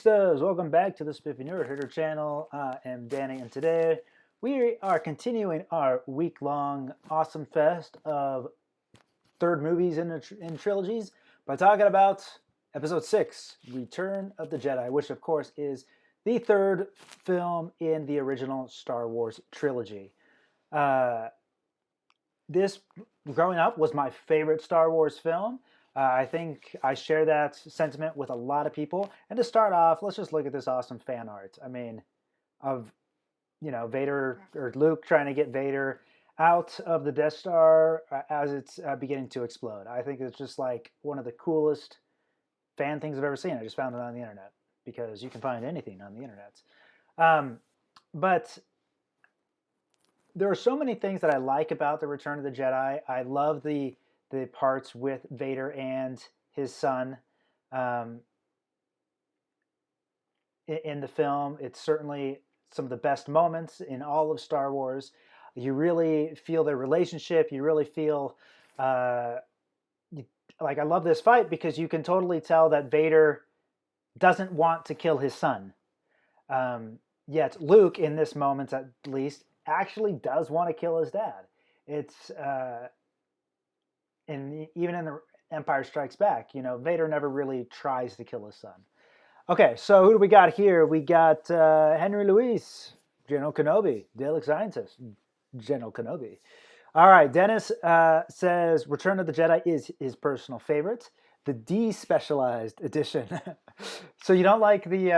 Nerdistas, welcome back to the Spiffy Nerd Hitter channel. I am Danny, and today we are continuing our week-long awesome fest of third movies in trilogies by talking about Episode 6, Return of the Jedi, which of course is the third film in the original Star Wars trilogy. This, growing up, was my favorite Star Wars film. I think I share that sentiment with a lot of people. And to start off, let's just look at this awesome fan art. I mean, of, Vader or Luke trying to get Vader out of the Death Star as it's beginning to explode. I think it's just like one of the coolest fan things I've ever seen. I just found it on the internet because you can find anything on the internet. But there are so many things that I like about the Return of the Jedi. I love the parts with Vader and his son in the film. It's certainly some of the best moments in all of Star Wars. You really feel their relationship. You really feel like, I love this fight because you can totally tell that Vader doesn't want to kill his son. Yet Luke, in this moment at least, actually does want to kill his dad. It's and even in the Empire Strikes Back, Vader never really tries to kill his son. Okay, so who do we got here? We got Henry Luis, General Kenobi, Dalek Scientist, General Kenobi. All right, Dennis says Return of the Jedi is his personal favorite, the despecialized edition. So you don't like the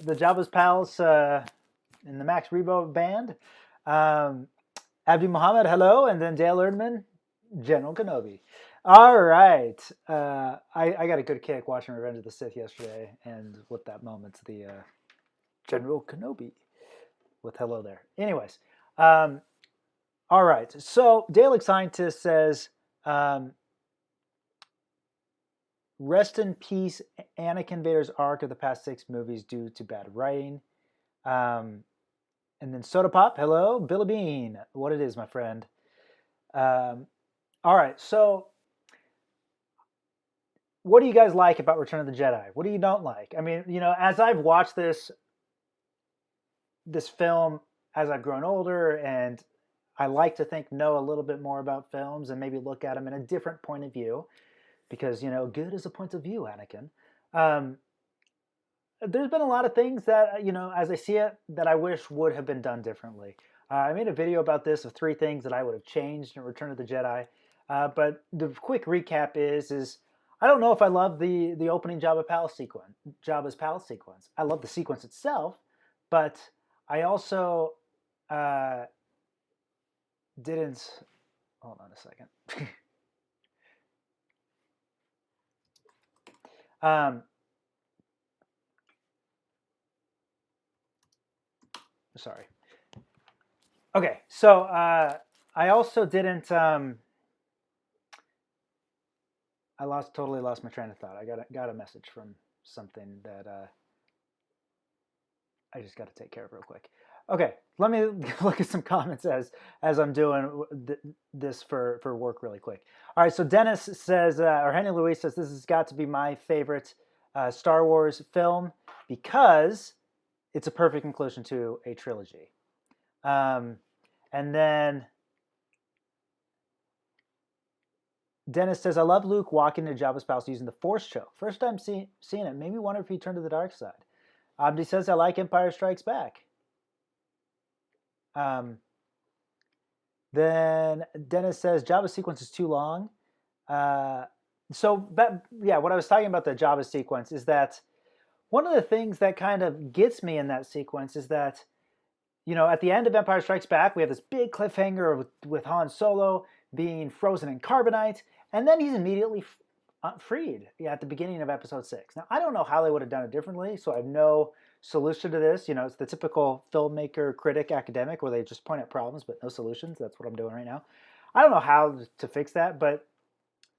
Jabba's Palace in the Max Rebo band? Abdi Muhammad, hello, and then Dale Erdman, General Kenobi. All right. I got a good kick watching Revenge of the Sith yesterday, and with that moment, the General Kenobi with hello there. Anyways, all right. So Dalek Scientist says, rest in peace, Anakin Vader's arc of the past 6 movies due to bad writing. And then Soda Pop, hello, Billy Bean. What it is, my friend. All right, so what do you guys like about Return of the Jedi? What do you don't like? I mean, as I've watched this film as I've grown older, and I like to know a little bit more about films and maybe look at them in a different point of view, because, good is a point of view, Anakin. There's been a lot of things that, as I see it, that I wish would have been done differently. I made a video about this of 3 things that I would have changed in Return of the Jedi. But the quick recap is I don't know if I love the opening Jabba's Palace sequence. I love the sequence itself, but I also didn't. Hold on a second. Sorry. Okay, so I also didn't. I totally lost my train of thought. I got a message from something that I just got to take care of real quick. Okay, let me look at some comments as I'm doing this for work really quick. All right, so Dennis says, or Henry Louis says, this has got to be my favorite Star Wars film because it's a perfect conclusion to a trilogy. And then Dennis says, I love Luke walking into Jabba's palace using the Force choke. First time seeing it. Made me wonder if he turned to the dark side. Abdi says, I like Empire Strikes Back. Then Dennis says, Jabba's sequence is too long. What I was talking about the Jabba sequence is that one of the things that kind of gets me in that sequence is that, at the end of Empire Strikes Back, we have this big cliffhanger with Han Solo being frozen in carbonite, and then he's immediately freed at the beginning of Episode 6. Now, I don't know how they would have done it differently, so I have no solution to this. It's the typical filmmaker, critic, academic, where they just point out problems but no solutions. That's what I'm doing right now. I don't know how to fix that, but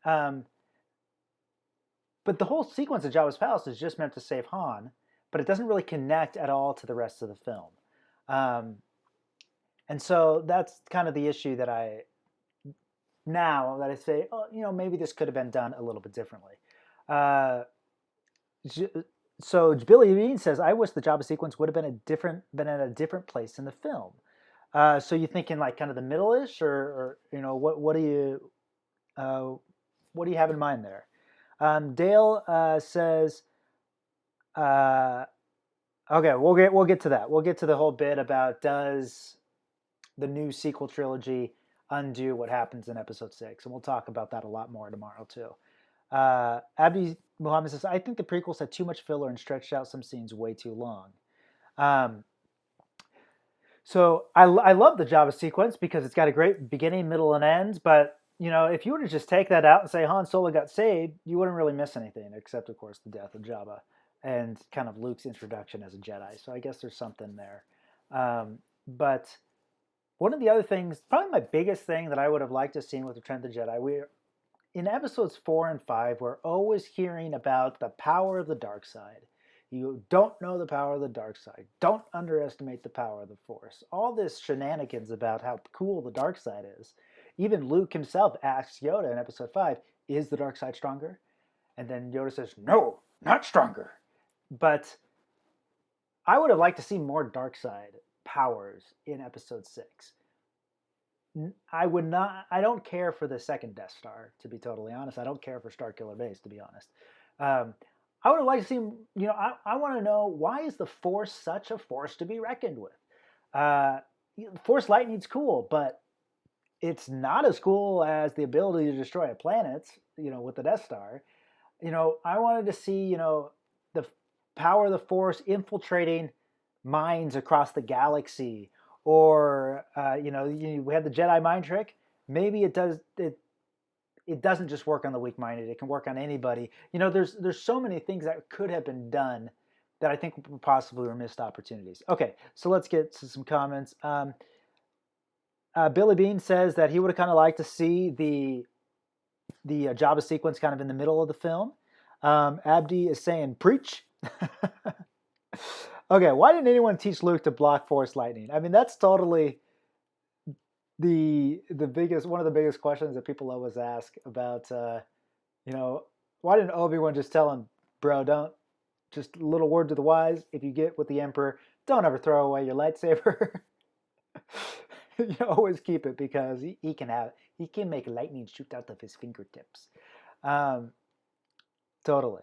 the whole sequence of Jabba's palace is just meant to save Han, but it doesn't really connect at all to the rest of the film. And so that's kind of the issue that I say, maybe this could have been done a little bit differently. So Billy Bean says, "I wish the Jabba sequence would have been at a different place in the film." So you thinking like kind of the middle-ish, or uh, what do you have in mind there? Dale says, uh, "Okay, we'll get to that. We'll get to the whole bit about does the new sequel trilogy undo what happens in Episode 6, and we'll talk about that a lot more tomorrow too." Abdi Muhammad says, "I think the prequels had too much filler and stretched out some scenes way too long." Um, so I love the Java sequence because it's got a great beginning, middle, and end. But if you were to just take that out and say Han Solo got saved, you wouldn't really miss anything, except of course the death of Jabba and kind of Luke's introduction as a Jedi. So I guess there's something there. But one of the other things, probably my biggest thing that I would have liked to see with Return of the Jedi, we in episodes 4 and 5, we're always hearing about the power of the dark side. You don't know the power of the dark side. Don't underestimate the power of the Force. All this shenanigans about how cool the dark side is. Even Luke himself asks Yoda in episode 5, "Is the dark side stronger?" And then Yoda says, "No, not stronger." But I would have liked to see more dark side powers in episode 6. I would not. I don't care for the second Death Star, to be totally honest. I don't care for Starkiller Base, to be honest. Um, I would have liked to see. I want to know, why is the Force such a force to be reckoned with? Uh, Force lightning's cool, but it's not as cool as the ability to destroy a planet. With the Death Star. I wanted to see. The power of the Force infiltrating minds across the galaxy, or we had the Jedi mind trick. Maybe it doesn't just work on the weak-minded. It can work on anybody. There's so many things that could have been done that I think possibly were missed opportunities. Okay, so let's get to some comments. Billy Bean says that he would have kind of liked to see the Jabba sequence kind of in the middle of the film. Abdi is saying, "Preach." Okay, why didn't anyone teach Luke to block Force lightning? I mean, that's totally the biggest one of the biggest questions that people always ask about. Why didn't Obi-Wan just tell him, "Bro, don't, just a little word to the wise. If you get with the Emperor, don't ever throw away your lightsaber. Always keep it, because he can make lightning shoot out of his fingertips." Um, Totally.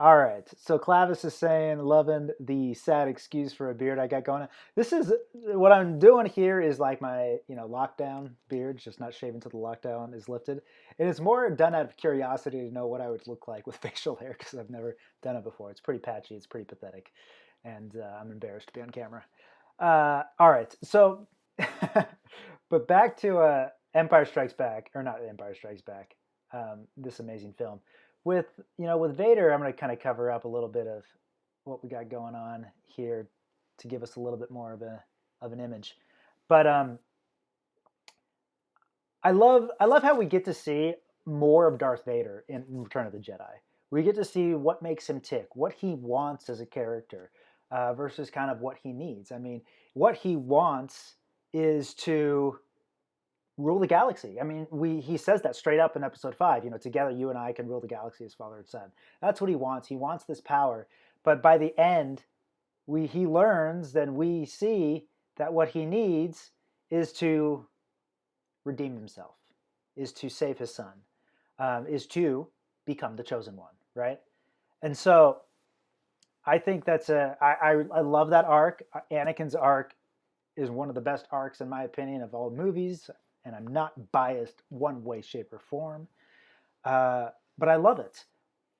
All right. So Clavis is saying, "Loving the sad excuse for a beard I got going on." This is what I'm doing here is like my, lockdown beard, just not shaving until the lockdown is lifted. And it's more done out of curiosity to know what I would look like with facial hair, because I've never done it before. It's pretty patchy. It's pretty pathetic. And I'm embarrassed to be on camera. All right. So, but back to Empire Strikes Back, or not Empire Strikes Back, this amazing film with Vader. I'm going to kind of cover up a little bit of what we got going on here to give us a little bit more of an image. But I love how we get to see more of Darth Vader in Return of the Jedi. We get to see what makes him tick, what he wants as a character, versus kind of what he needs. I mean, what he wants is to rule the galaxy. I mean, he says that straight up in episode 5. Together you and I can rule the galaxy as father and son. That's what he wants. He wants this power. But by the end, he learns, then we see that what he needs is to redeem himself, is to save his son, is to become the chosen one, right? And so I think I love that arc. Anakin's arc is one of the best arcs, in my opinion, of all movies, and I'm not biased one way, shape, or form. But I love it.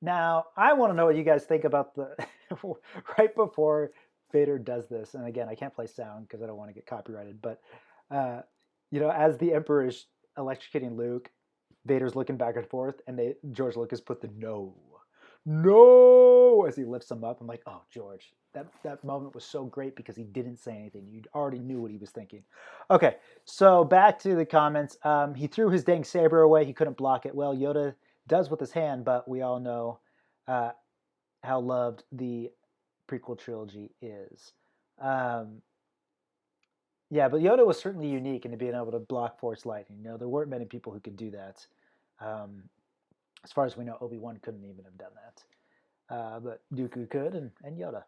Now, I want to know what you guys think about the right before Vader does this. And again, I can't play sound because I don't want to get copyrighted. But as the Emperor is electrocuting Luke, Vader's looking back and forth, and George Lucas put the no as he lifts him up. I'm like, oh, George, that moment was so great because he didn't say anything. You already knew what he was thinking. Okay, so back to the comments. He threw his dang saber away. He couldn't block it. Well, Yoda does with his hand, but we all know how loved the prequel trilogy is. Yeah, but Yoda was certainly unique in being able to block Force lightning. There weren't many people who could do that. As far as we know, Obi-Wan couldn't even have done that. but Dooku could, and Yoda.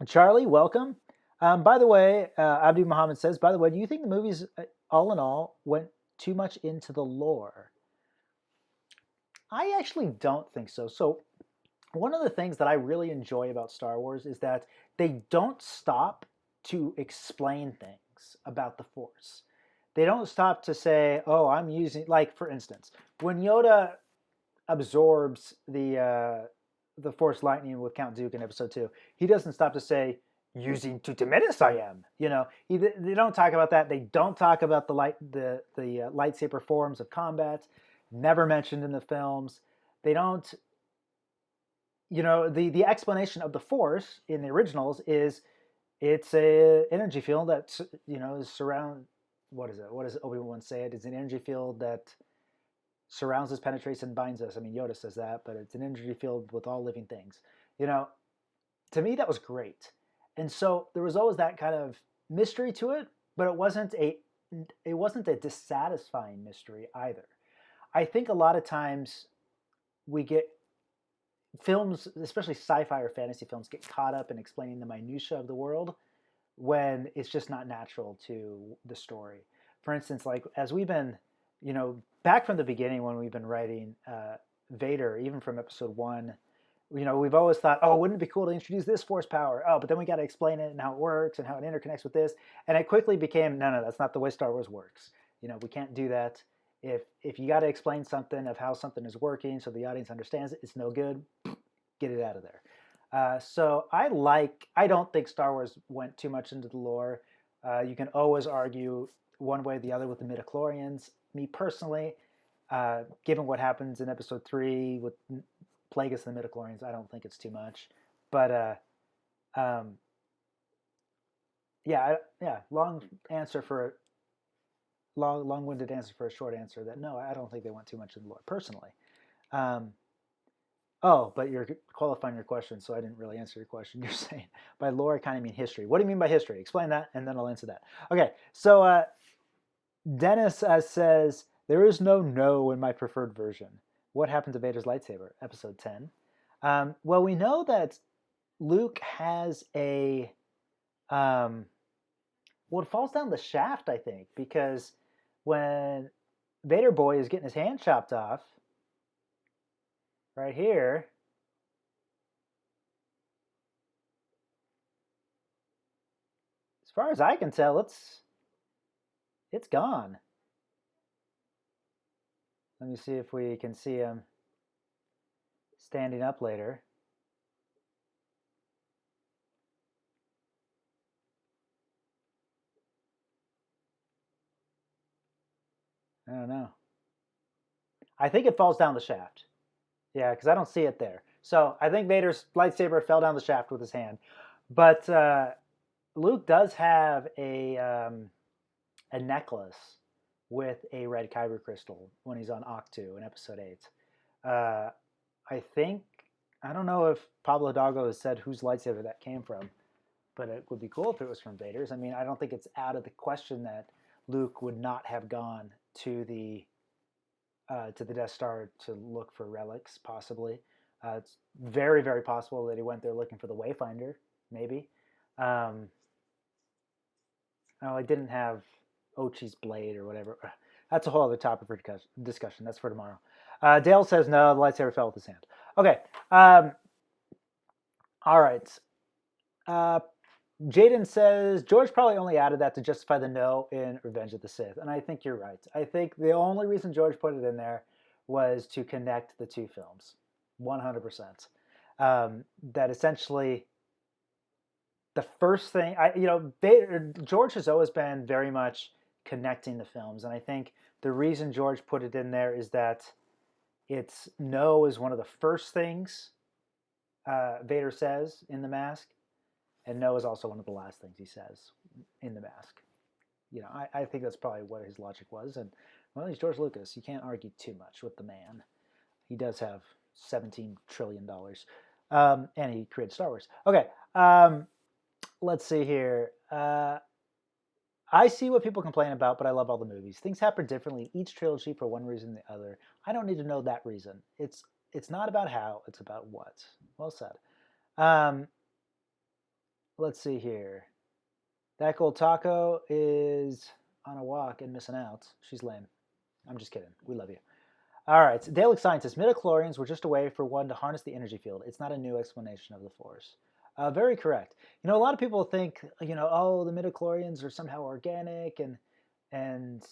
Charlie, welcome. By the way, Abdi Muhammad says, by the way, do you think the movies, all in all, went too much into the lore? I actually don't think so. So, one of the things that I really enjoy about Star Wars is that they don't stop to explain things about the Force. They don't stop to say, "Oh, I'm using," like for instance, when Yoda absorbs the Force lightning with Count Dooku in Episode 2, he doesn't stop to say, "Using Tutaminis I am." They don't talk about that. They don't talk about the lightsaber forms of combat, never mentioned in the films. They don't. The explanation of the Force in the originals is it's a energy field that is surround. What is it? What does Obi-Wan say? It's an energy field that surrounds us, penetrates, and binds us. I mean, Yoda says that, but it's an energy field with all living things. You know, to me, that was great. And so there was always that kind of mystery to it, but it wasn't a dissatisfying mystery either. I think a lot of times we get films, especially sci-fi or fantasy films, get caught up in explaining the minutia of the world when it's just not natural to the story. For instance, like as we've been, back from the beginning when we've been writing Vader, even from episode 1, we've always thought, oh, wouldn't it be cool to introduce this force power? Oh, but then we got to explain it and how it works and how it interconnects with this. And it quickly became, no, that's not the way Star Wars works. We can't do that. If you got to explain something of how something is working so the audience understands it, it's no good. Get it out of there. So I don't think Star Wars went too much into the lore. You can always argue one way or the other with the midichlorians. Me personally, given what happens in episode 3 with Plagueis and the midichlorians, I don't think it's too much. But long-winded answer for a short answer. That no, I don't think they went too much in the lore personally. But you're qualifying your question, so I didn't really answer your question. You're saying by lore, I kind of mean history. What do you mean by history? Explain that, and then I'll answer that. Okay, so Dennis says, there is no in my preferred version. What happened to Vader's lightsaber? Episode 10. Well, we know that Luke has it falls down the shaft, I think, because when Vader Boy is getting his hand chopped off, right here, as far as I can tell, it's gone. Let me see if we can see him standing up later. I don't know. I think it falls down the shaft. Yeah, because I don't see it there. So I think Vader's lightsaber fell down the shaft with his hand. But Luke does have a necklace with a red kyber crystal when he's on Octu in episode 8. I don't know if Pablo Hidalgo has said whose lightsaber that came from, but it would be cool if it was from Vader's. I mean, I don't think it's out of the question that Luke would not have gone to the Death Star to look for relics, possibly. It's very, very possible that he went there looking for the Wayfinder, maybe. I didn't have Ochi's blade or whatever. That's a whole other topic for discussion. That's for tomorrow. Dale says no, the lightsaber fell with his hand. Okay. All right. Jaden says George probably only added that to justify the no in Revenge of the Sith, and I think you're right. I think the only reason George put it in there was to connect the two films, 100%. That essentially the first thing George has always been very much connecting the films, and I think the reason George put it in there is that it's no is one of the first things Vader says in The Mask, and no is also one of the last things he says in The Mask. I think that's probably what his logic was, and well, he's George Lucas. You can't argue too much with the man. He does have $17 trillion, and he created Star Wars. Okay. Let's see here. I see what people complain about, but I love all the movies. Things happen differently in each trilogy for one reason or the other. I don't need to know that reason. It's It's not about how, it's about what. Well said. Um, let's see here. That gold taco is on a walk and missing out. She's lame. I'm just kidding. We love you. All right. So Dalek scientists, midichlorians were just a way for one to harness the energy field. It's not a new explanation of the Force. Very correct. A lot of people think, oh, the midichlorians are somehow organic and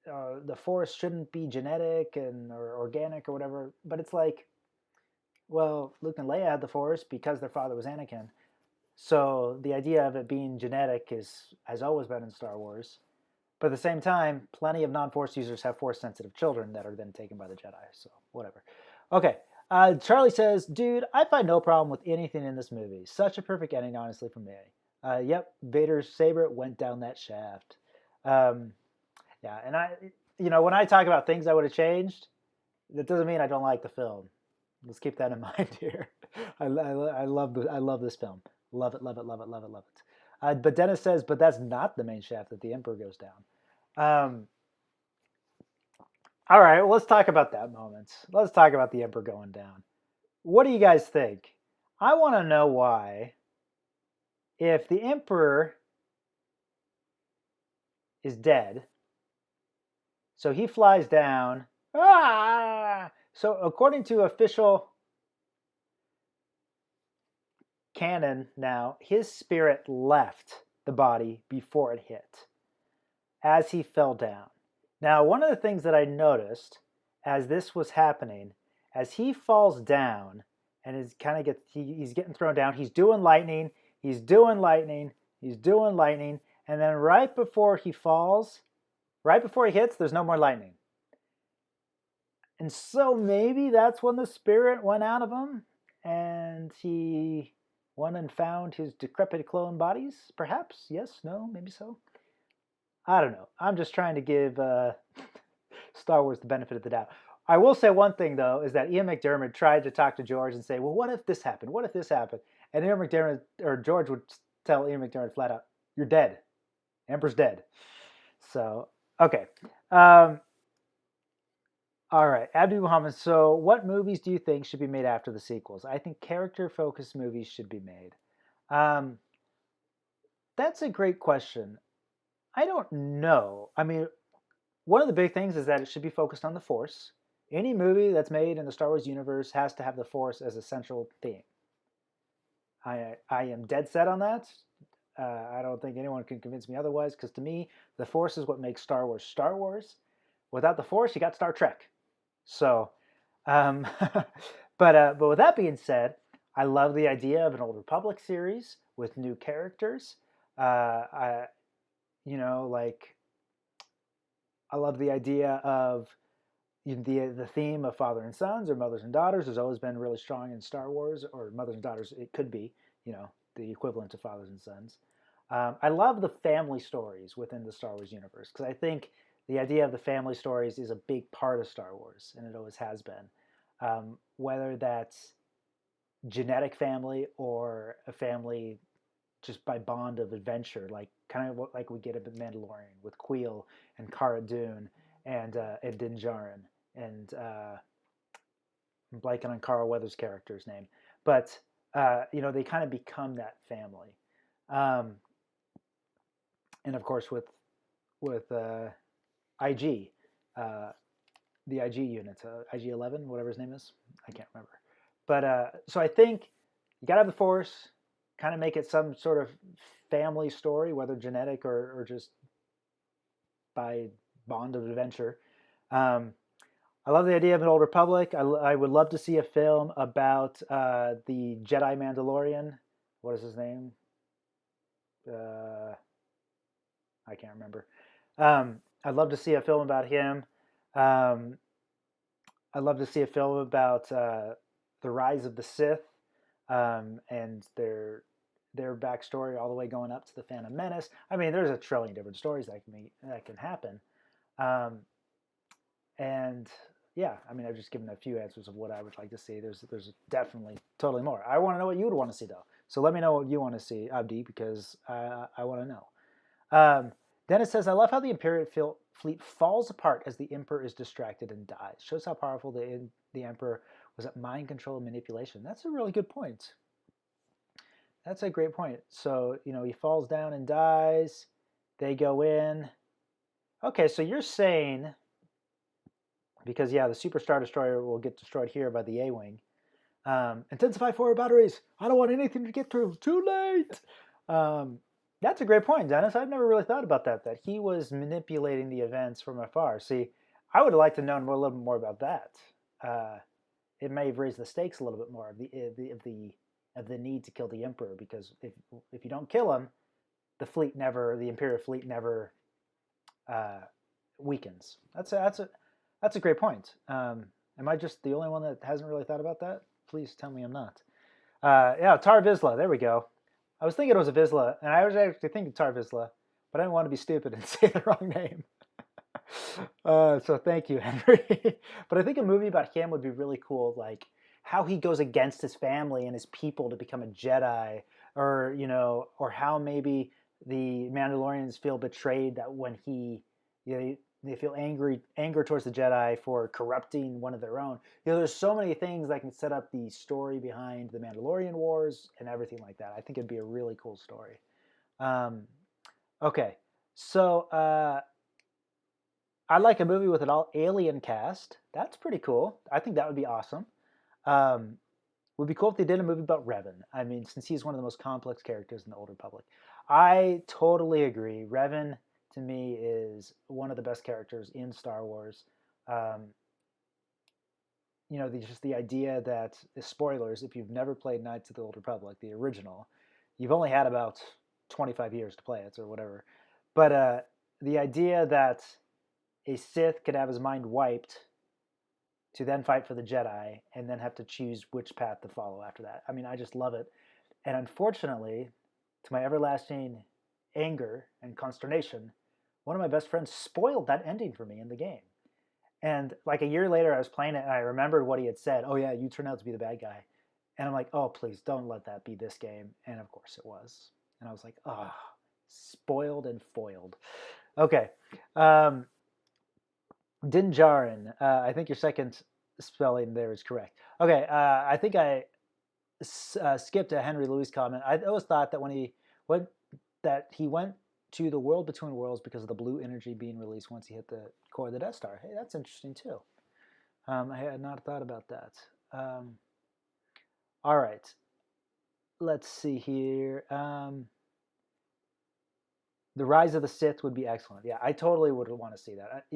the Force shouldn't be genetic or organic or whatever. But it's like, well, Luke and Leia had the Force because their father was Anakin. So the idea of it being genetic has always been in Star Wars. But at the same time, plenty of non-Force users have Force-sensitive children that are then taken by the Jedi. So whatever. Okay. Charlie says, dude, I find no problem with anything in this movie. Such a perfect ending, honestly, for me. Yep, Vader's saber went down that shaft. Yeah, and when I talk about things I would have changed, that doesn't mean I don't like the film. Let's keep that in mind here. I love this film. Love it, love it, love it, love it, love it. But Dennis says, but that's not the main shaft that the Emperor goes down. All right, well, let's talk about that moment. Let's talk about the Emperor going down. What do you guys think? I want to know why, if the Emperor is dead, so he flies down. So according to official canon now, his spirit left the body before it hit as he fell down. Now, one of the things that I noticed as this was happening, as he falls down and he's getting thrown down, he's doing lightning, he's doing lightning, he's doing lightning, and then right before he falls, right before he hits, there's no more lightning. And so maybe that's when the spirit went out of him and he went and found his decrepit clone bodies, perhaps? Yes? No? Maybe so? I don't know. I'm just trying to give Star Wars the benefit of the doubt. I will say one thing, though, is that Ian McDiarmid tried to talk to George and say, well, what if this happened? What if this happened? And Ian McDiarmid, or George would tell Ian McDiarmid flat out, you're dead. Emperor's dead. So, okay. All right, Abdi Muhammad. So, what movies do you think should be made after the sequels? I think character-focused movies should be made. That's a great question. I don't know. I mean, one of the big things is that it should be focused on the Force. Any movie that's made in the Star Wars universe has to have the Force as a central theme. I am dead set on that. I don't think anyone can convince me otherwise, because to me, the Force is what makes Star Wars Star Wars. Without the Force, you got Star Trek. So, but with that being said, I love the idea of an Old Republic series with new characters. I love the idea of the theme of father and sons or mothers and daughters has always been really strong in Star Wars, or mothers and daughters. It could be, the equivalent to fathers and sons. I love the family stories within the Star Wars universe, because I think the idea of the family stories is a big part of Star Wars, and it always has been. Whether that's genetic family or a family just by bond of adventure, kind of like we get a Mandalorian with Queel and Cara Dune and Din Djarin and I'm blanking on Carl Weathers' character's name, but they kind of become that family. And of course with IG, the IG unit, IG-11, whatever his name is, I can't remember. But so I think you gotta have the Force, kind of make it some sort of family story, whether genetic or just by bond of adventure. I love the idea of an Old Republic. I would love to see a film about the Jedi Mandalorian. What is his name? I can't remember. I'd love to see a film about him. I'd love to see a film about the rise of the Sith and their backstory all the way going up to the Phantom Menace. I mean, there's a trillion different stories that can happen. And yeah, I mean, I've just given a few answers of what I would like to see. There's definitely totally more. I want to know what you would want to see, though. So let me know what you want to see, Abdi, because I want to know. Dennis says, I love how the Imperial fleet falls apart as the Emperor is distracted and dies. Shows how powerful the Emperor Was it mind control and manipulation? That's a really good point. That's a great point. So, he falls down and dies. They go in. Okay, so you're saying, because, yeah, the Super Star Destroyer will get destroyed here by the A-Wing. Intensify forward batteries. I don't want anything to get through. Too late. That's a great point, Dennis. I've never really thought about that he was manipulating the events from afar. See, I would like to know a little bit more about that. It may have raised the stakes a little bit more of the need to kill the Emperor, because if you don't kill him, the Imperial fleet never weakens. That's a great point. Am I just the only one that hasn't really thought about that? Please tell me I'm not. Yeah, Tar Vizsla. There we go. I was thinking it was a Vizsla, and I was actually thinking Tar Vizsla, but I didn't want to be stupid and say the wrong name. So thank you, Henry. But I think a movie about him would be really cool, like how he goes against his family and his people to become a Jedi, or how maybe the Mandalorians feel betrayed that when they feel anger towards the Jedi for corrupting one of their own. There's so many things that can set up the story behind the Mandalorian Wars and everything like that. I think it'd be a really cool story. Okay, so I'd like a movie with an all alien cast. That's pretty cool. I think that would be awesome. Would be cool if they did a movie about Revan. I mean, since he's one of the most complex characters in the Old Republic. I totally agree. Revan, to me, is one of the best characters in Star Wars. Just the idea that, spoilers, if you've never played Knights of the Old Republic, the original, you've only had about 25 years to play it or whatever. But the idea that a Sith could have his mind wiped to then fight for the Jedi and then have to choose which path to follow after that. I mean, I just love it. And unfortunately, to my everlasting anger and consternation, one of my best friends spoiled that ending for me in the game. And like a year later, I was playing it and I remembered what he had said. Oh, yeah, you turn out to be the bad guy. And I'm like, oh, please don't let that be this game. And of course it was. And I was like, oh, spoiled and foiled. Okay. Din Djarin. I think your second spelling there is correct. Okay. I think I skipped a Henry Louis comment. I always thought that when he went to the world between worlds because of the blue energy being released once he hit the core of the Death Star. Hey, that's interesting too. I had not thought about that. All right. Let's see here. The Rise of the Sith would be excellent. Yeah, I totally would want to see that.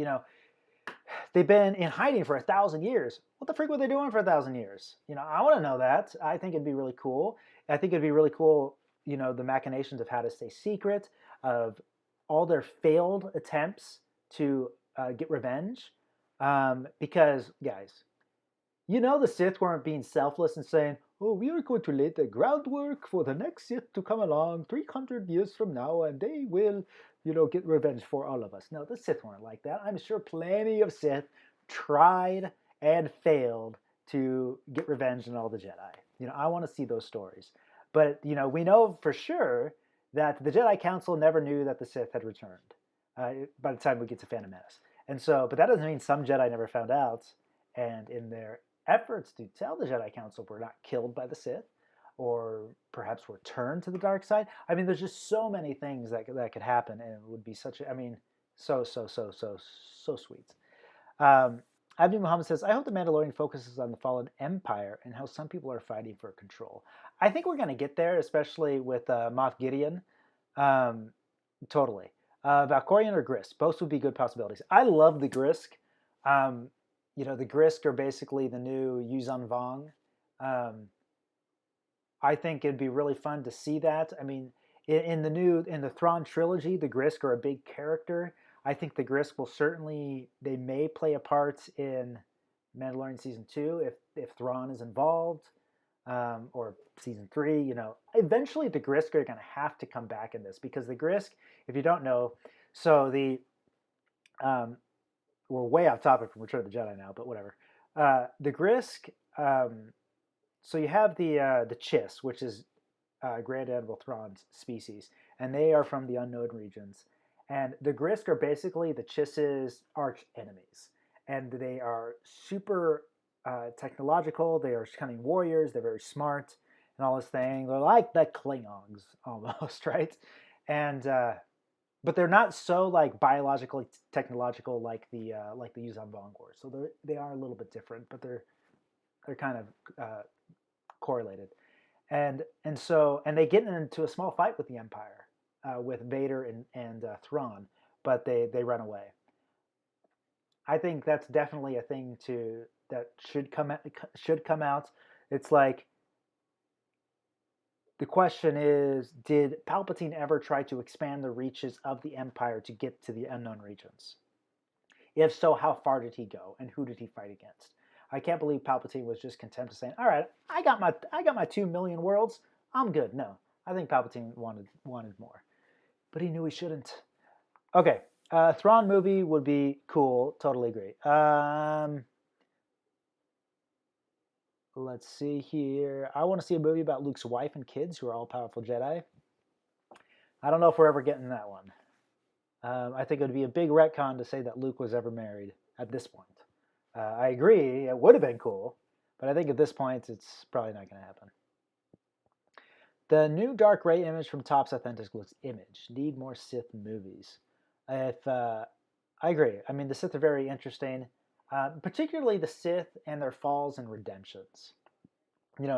They've been in hiding for 1,000 years. What the freak were they doing for 1,000 years? I want to know that. I think it'd be really cool. I think it'd be really cool, the machinations of how to stay secret, of all their failed attempts to get revenge. Because, guys, the Sith weren't being selfless and saying, oh, we are going to lay the groundwork for the next Sith to come along 300 years from now, and they will, get revenge for all of us. No, the Sith weren't like that. I'm sure plenty of Sith tried and failed to get revenge on all the Jedi. I want to see those stories. But, we know for sure that the Jedi Council never knew that the Sith had returned by the time we get to Phantom Menace. And so, but that doesn't mean some Jedi never found out, and in their efforts to tell the Jedi Council were not killed by the Sith, or perhaps were turned to the dark side. I mean, there's just so many things that could happen, and it would be such so sweet. Abdi Muhammad says, I hope the Mandalorian focuses on the fallen Empire and how some people are fighting for control. I think we're going to get there, especially with Moff Gideon. Totally. Valkorian or Grisk, both would be good possibilities. I love the Grisk. The Grisk are basically the new Yuuzhan Vong. I think it'd be really fun to see that. I mean, in the Thrawn trilogy, the Grisk are a big character. I think the Grisk they may play a part in Mandalorian Season 2 if Thrawn is involved, or Season 3, Eventually the Grisk are going to have to come back in this, because the Grisk, if you don't know, so we're way off topic from Return of the Jedi now, but whatever. The Grisk, so you have the Chiss, which is Grand Admiral Thrawn's species, and they are from the unknown regions. And the Grisk are basically the Chiss's arch enemies, and they are super technological. They are cunning warriors. They're very smart and all this thing. They're like the Klingons almost, right? And but they're not so like biologically technological like the Yuuzhan Vongors. So they are a little bit different, but they're kind of correlated. And they get into a small fight with the Empire, with Vader and Thrawn, but they run away. I think that's definitely a thing that should come out. It's like the question is, did Palpatine ever try to expand the reaches of the Empire to get to the unknown regions? If so, how far did he go, and who did he fight against? I can't believe Palpatine was just content to saying, "All right, I got my 2 million worlds. I'm good." No, I think Palpatine wanted more, but he knew he shouldn't. Okay, Thrawn movie would be cool. Totally agree. Let's see here. I want to see a movie about Luke's wife and kids who are all powerful Jedi. I don't know if we're ever getting that one. I think it would be a big retcon to say that Luke was ever married at this point. I agree, it would have been cool, but I think at this point it's probably not going to happen. The new Dark Ray image from Topps Authentic looks image. Need more Sith movies. If I agree. I mean, the Sith are very interesting, particularly the Sith and their falls and redemptions.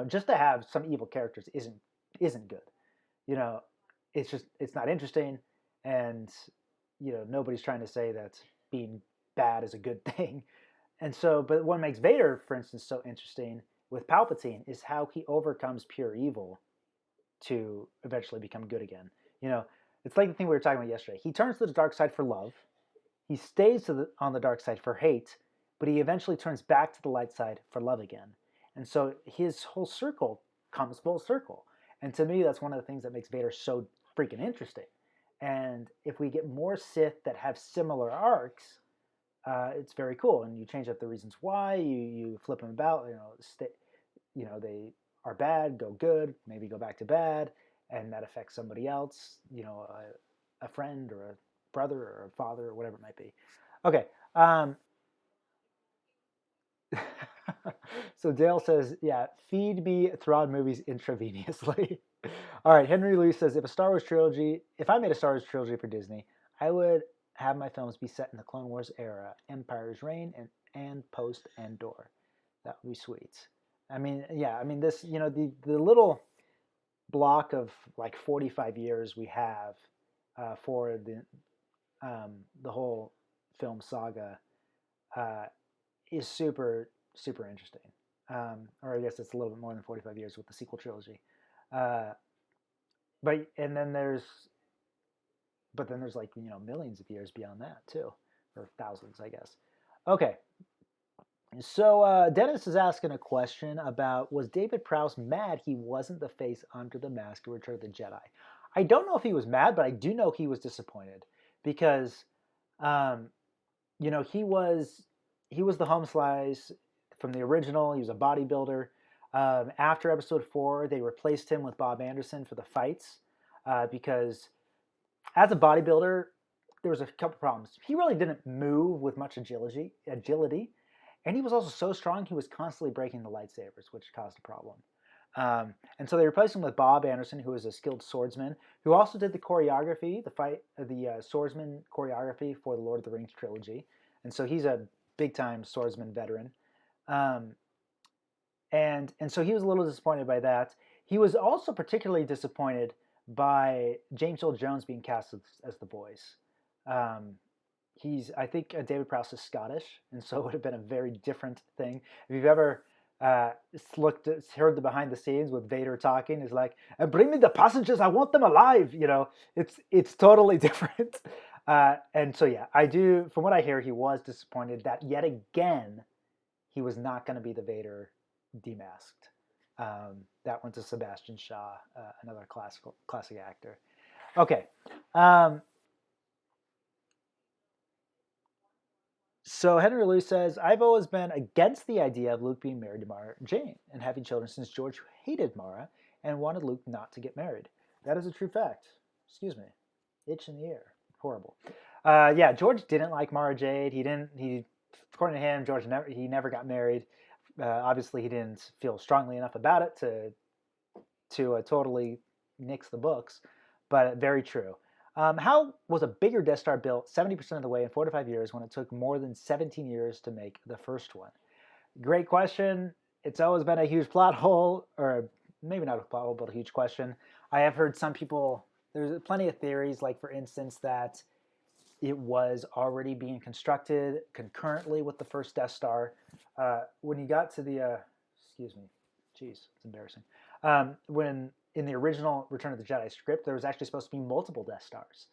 Just to have some evil characters isn't good. It's not interesting, and nobody's trying to say that being bad is a good thing. And so, but what makes Vader, for instance, so interesting with Palpatine is how he overcomes pure evil to eventually become good again. It's like the thing we were talking about yesterday. He turns to the dark side for love. He stays on the dark side for hate, but he eventually turns back to the light side for love again. And so his whole circle comes full circle. And to me, that's one of the things that makes Vader so freaking interesting. And if we get more Sith that have similar arcs, it's very cool. And you change up the reasons why. You flip them about. They are bad, go good, maybe go back to bad, and that affects somebody else. A friend or a brother or a father or whatever it might be. Okay. So Dale says, yeah, feed me Thrawn movies intravenously. All right, Henry Louis says, if I made a Star Wars trilogy for Disney, I would have my films be set in the Clone Wars era, Empire's reign, and post Andor. That would be sweet. I mean, yeah, I mean this, the little block of like 45 years we have for the whole film saga is super super interesting. Or I guess it's a little bit more than 45 years with the sequel trilogy. But then there's like millions of years beyond that too, or thousands, I guess. Okay, so Dennis is asking a question about, was David Prowse mad he wasn't the face under the mask in Return of the Jedi? I don't know if he was mad, but I do know he was disappointed because, he was the home slice from the original. He was a bodybuilder. After Episode 4, they replaced him with Bob Anderson for the fights because as a bodybuilder, there was a couple problems. He really didn't move with much agility, and he was also so strong he was constantly breaking the lightsabers, which caused a problem. And so they replaced him with Bob Anderson, who is a skilled swordsman, who also did the choreography, the swordsman choreography for the Lord of the Rings trilogy. And so he's a big-time swordsman veteran. And so he was a little disappointed by that. He was also particularly disappointed by James Earl Jones being cast as the voice. I think David Prowse is Scottish, and so it would have been a very different thing. If you've ever heard the behind the scenes with Vader talking, is like, "Bring me the passengers, I want them alive." It's totally different. And so yeah, I do. From what I hear, he was disappointed that yet again he was not going to be the Vader demasked. That went to Sebastian Shaw, another classic actor. Okay. So Henry Lou says, I've always been against the idea of Luke being married to Mara Jane and having children since George hated Mara and wanted Luke not to get married. That is a true fact. Excuse me. Itch in the ear. Horrible. Yeah, George didn't like Mara Jade. According to him, George never got married. Obviously, he didn't feel strongly enough about it to totally nix the books, but very true. How was a bigger Death Star built 70% of the way in 4 to 5 years when it took more than 17 years to make the first one? Great question. It's always been a huge plot hole, or maybe not a plot hole, but a huge question. I have heard some people, there's plenty of theories, like for instance, that it was already being constructed concurrently with the first Death Star. When you got to the, excuse me, jeez, it's embarrassing. When in the original Return of the Jedi script, there was actually supposed to be multiple Death Stars,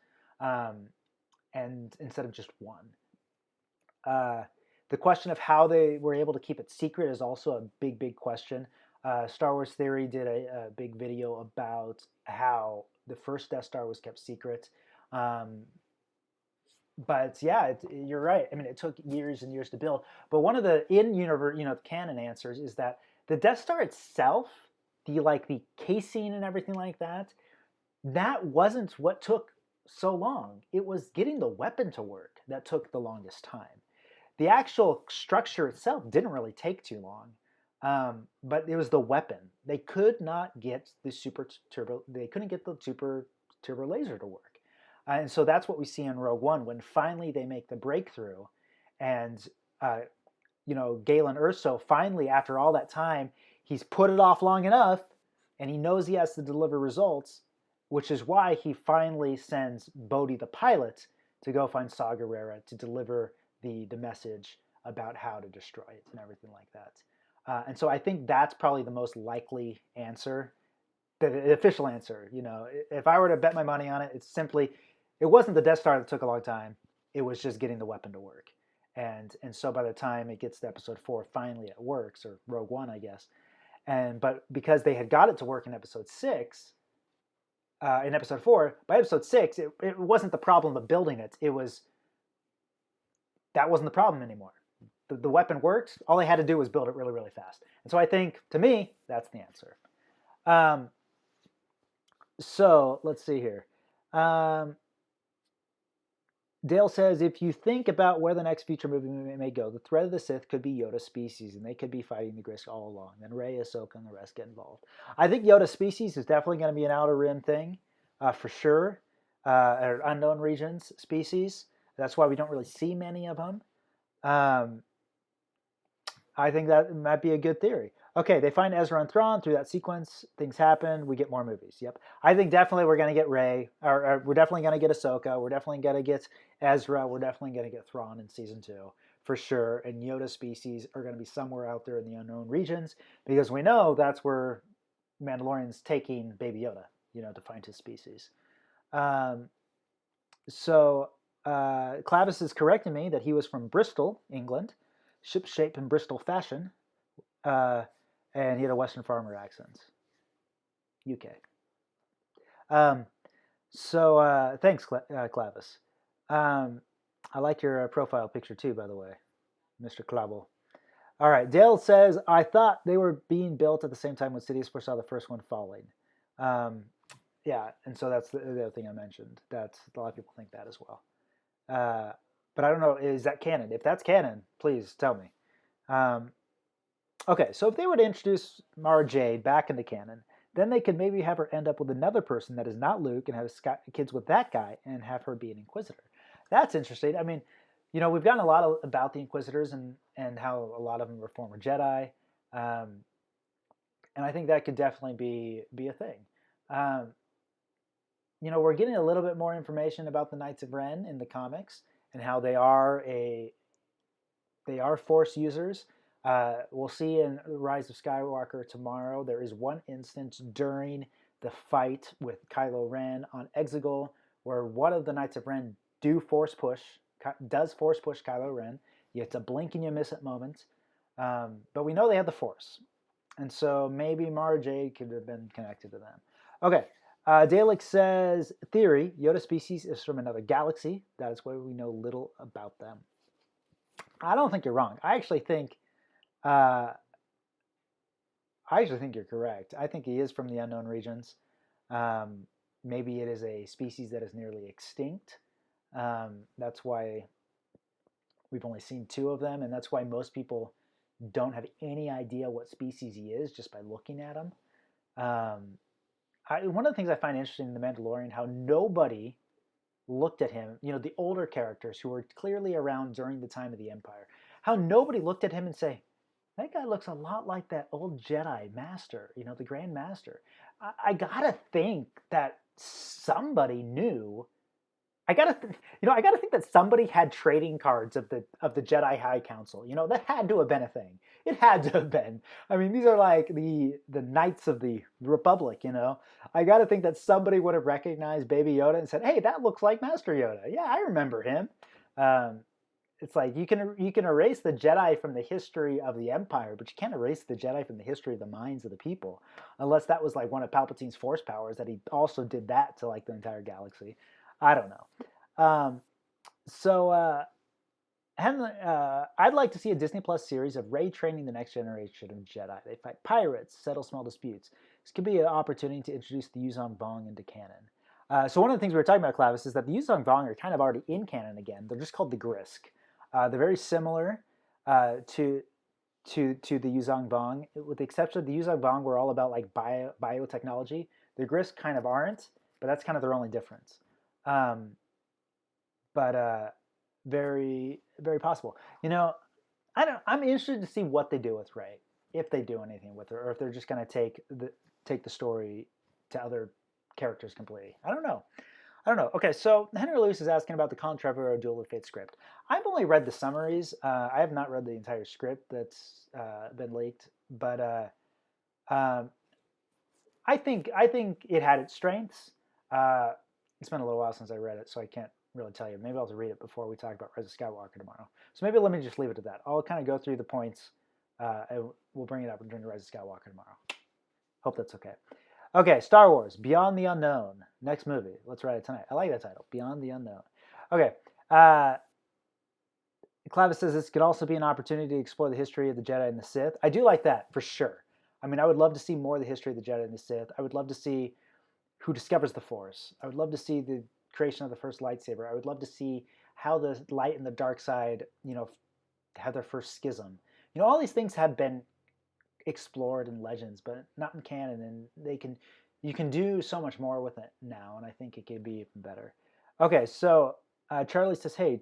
and instead of just one. The question of how they were able to keep it secret is also a big, big question. Star Wars Theory did a big video about how the first Death Star was kept secret. But yeah, you're right. I mean, it took years and years to build. But one of the in-universe, canon answers is that the Death Star itself, the casing and everything like that, that wasn't what took so long. It was getting the weapon to work that took the longest time. The actual structure itself didn't really take too long, but it was the weapon. They could not get the super turbo. They couldn't get the super turbo laser to work, and so that's what we see in Rogue One when finally they make the breakthrough, and Galen Erso finally, after all that time, he's put it off long enough, and he knows he has to deliver results, which is why he finally sends Bodhi the pilot to go find Saw Gerrera to deliver the message about how to destroy it and everything like that. And so I think that's probably the most likely answer, the official answer. If I were to bet my money on it, it's simply, it wasn't the Death Star that took a long time. It was just getting the weapon to work. And so by the time it gets to Episode 4, finally it works, or Rogue One, I guess. But because they had got it to work in Episode 6, in Episode 4, by Episode 6, it wasn't the problem of building it. That wasn't the problem anymore. The weapon worked. All they had to do was build it really, really fast. And so I think, to me, that's the answer. So let's see here. Dale says, if you think about where the next future movie may go, the threat of the Sith could be Yoda's species, and they could be fighting the Grysk all along. Then Rey, Ahsoka, and the rest get involved. I think Yoda's species is definitely going to be an Outer Rim thing, for sure. Or unknown regions species. That's why we don't really see many of them. I think that might be a good theory. Okay, they find Ezra and Thrawn. Through that sequence, things happen. We get more movies. Yep. I think definitely we're going to get Rey. Or we're definitely going to get Ahsoka. We're definitely going to get Ezra. We're definitely going to get Thrawn in Season 2. For sure. And Yoda species are going to be somewhere out there in the unknown regions. Because we know that's where Mandalorian's taking Baby Yoda, to find his species. So Clavis is correcting me that he was from Bristol, England. Ship shape in Bristol fashion, and he had a Western farmer accent. UK. Thanks, Clavis. I like your profile picture too, by the way, Mr. Clavel. All right, Dale says, I thought they were being built at the same time when Sidious foresaw the first one falling. Yeah, and so that's the other thing I mentioned. A lot of people think that as well. But I don't know, is that canon? If that's canon, please tell me. Okay, so if they were to introduce Mara Jade back into canon, then they could maybe have her end up with another person that is not Luke and have kids with that guy and have her be an Inquisitor. That's interesting. I mean, we've gotten a lot about the Inquisitors and how a lot of them were former Jedi. And I think that could definitely be a thing. We're getting a little bit more information about the Knights of Ren in the comics and how they are Force users. We'll see in Rise of Skywalker tomorrow. There is one instance during the fight with Kylo Ren on Exegol where one of the Knights of Ren does force push Kylo Ren. You have to blink and you miss at moments. But we know they have the Force. And so maybe Mara Jade could have been connected to them. Okay. Dalek says, theory, Yoda species is from another galaxy. That is why we know little about them. I don't think you're wrong. I actually think you're correct. I think he is from the unknown regions. Maybe it is a species that is nearly extinct. That's why we've only seen 2 of them, and that's why most people don't have any idea what species he is just by looking at him. Um, one of the things I find interesting in The Mandalorian, how nobody looked at him, the older characters who were clearly around during the time of the Empire, how nobody looked at him and say, that guy looks a lot like that old Jedi Master, the Grand Master. I gotta think that somebody knew. I gotta, I gotta think that somebody had trading cards of the Jedi High Council. That had to have been a thing. It had to have been. I mean, these are like the Knights of the Republic. I gotta think that somebody would have recognized Baby Yoda and said, "Hey, that looks like Master Yoda. Yeah, I remember him." It's like you can erase the Jedi from the history of the Empire, but you can't erase the Jedi from the history of the minds of the people, unless that was like one of Palpatine's Force powers that he also did that to like the entire galaxy. I don't know. So I'd like to see a Disney Plus series of Rey training the next generation of Jedi. They fight pirates, settle small disputes. This could be an opportunity to introduce the Yuzong Vong into canon. So one of the things we were talking about, Clavis, is that the Yuzong Vong are kind of already in canon again. They're just called the Grisk. They're very similar to the Yuzong Vong, with the exception of the Yuzong Vong were all about like biotechnology. The Grisk kind of aren't, but that's kind of their only difference. But very, very possible. I'm interested to see what they do with Rey, if they do anything with her, or if they're just going to take the story to other characters completely. I don't know. Okay, so Henry Lewis is asking about the Colin Trevorrow Duel of Fate script. I've only read the summaries. I have not read the entire script that's been leaked, but I think it had its strengths. It's been a little while since I read it, so I can't really tell you. Maybe I'll have to read it before we talk about Rise of Skywalker tomorrow. So maybe let me just leave it at that. I'll kind of go through the points, and we'll bring it up during the Rise of Skywalker tomorrow. Hope that's okay. Okay, Star Wars, Beyond the Unknown. Next movie. Let's write it tonight. I like that title, Beyond the Unknown. Okay. Clavis says this could also be an opportunity to explore the history of the Jedi and the Sith. I do like that, for sure. I mean, I would love to see more of the history of the Jedi and the Sith. I would love to see who discovers the Force. I would love to see the creation of the first lightsaber. I would love to see how the light and the dark side, have their first schism. All these things have been explored in Legends, but not in canon, and you can do so much more with it now, and I think it could be even better. Okay, so Charlie says, hey,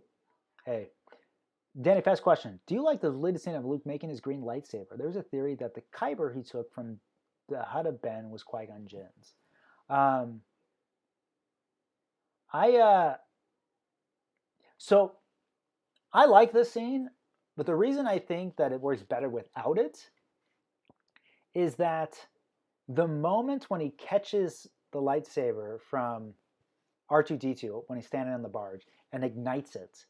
Danny, fast question. Do you like the latest scene of Luke making his green lightsaber? There's a theory that the kyber he took from the Hut of Ben was Qui-Gon Jinn's. So I like this scene, but the reason I think that it works better without it is that the moment when he catches the lightsaber from R2-D2 when he's standing on the barge and ignites it,